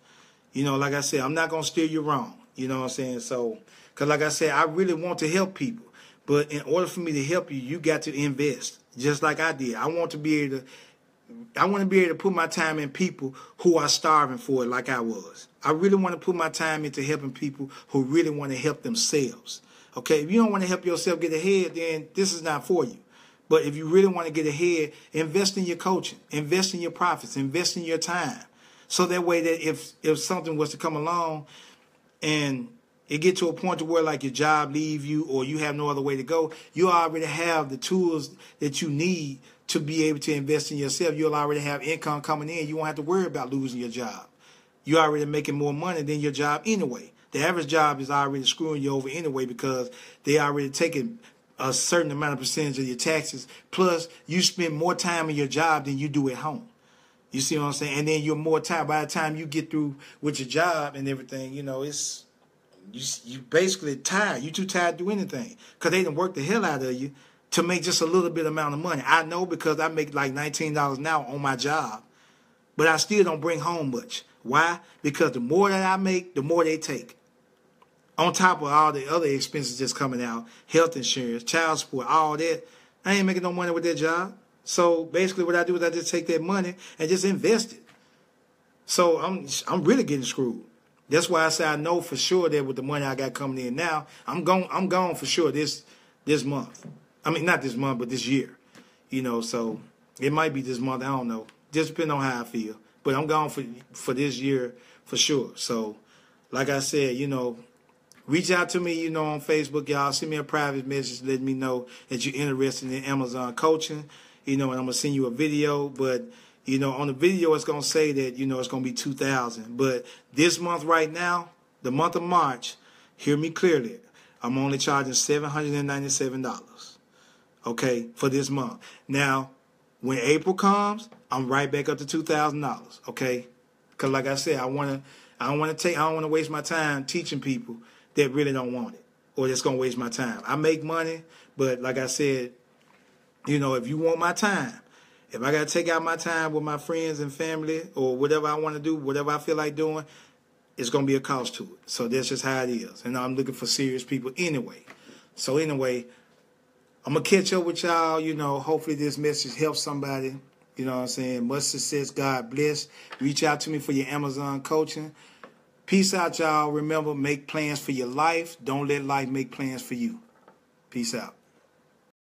Like I said, I'm not going to steer you wrong. You know what I'm saying? So, because like I said, I really want to help people. But in order for me to help you, you got to invest, just like I did. I want to be able to put my time in people who are starving for it like I was. I really want to put my time into helping people who really want to help themselves. Okay, if you don't want to help yourself get ahead, then this is not for you. But if you really want to get ahead, invest in your coaching, invest in your profits, invest in your time. So that way that if something was to come along and it get to a point to where like your job leave you or you have no other way to go, you already have the tools that you need to be able to invest in yourself. You'll already have income coming in. You won't have to worry about losing your job. You're already making more money than your job anyway. The average job is already screwing you over anyway because they already taking a certain amount of percentage of your taxes. Plus, you spend more time in your job than you do at home. You see what I'm saying? And then you're more tired. By the time you get through with your job and everything, it's you basically tired. You're too tired to do anything because they done work the hell out of you to make just a little bit amount of money. I know because I make like $19 an hour on my job, but I still don't bring home much. Why? Because the more that I make, the more they take. On top of all the other expenses just coming out, health insurance, child support, all that, I ain't making no money with that job. So basically what I do is I just take that money and just invest it. So I'm really getting screwed. That's why I say I know for sure that with the money I got coming in now, I'm gone for sure this month. I mean, not this month, but this year. So it might be this month, I don't know. Just depending on how I feel. But I'm gone for this year for sure. So like I said, reach out to me, on Facebook, y'all. Send me a private message letting me know that you're interested in Amazon coaching, and I'm going to send you a video. But, on the video, it's going to say that, it's going to be $2,000. But this month right now, the month of March, hear me clearly, I'm only charging $797, okay, for this month. Now, when April comes, I'm right back up to $2,000, okay? Because like I said, I don't want to waste my time teaching people that really don't want it or that's going to waste my time. I make money, but like I said, if you want my time, if I got to take out my time with my friends and family or whatever I want to do, whatever I feel like doing, it's going to be a cost to it. So that's just how it is. And I'm looking for serious people anyway. So anyway, I'm going to catch up with y'all. Hopefully this message helps somebody. You know what I'm saying? Much success. God bless. Reach out to me for your Amazon coaching. Peace out, y'all. Remember, make plans for your life. Don't let life make plans for you. Peace out.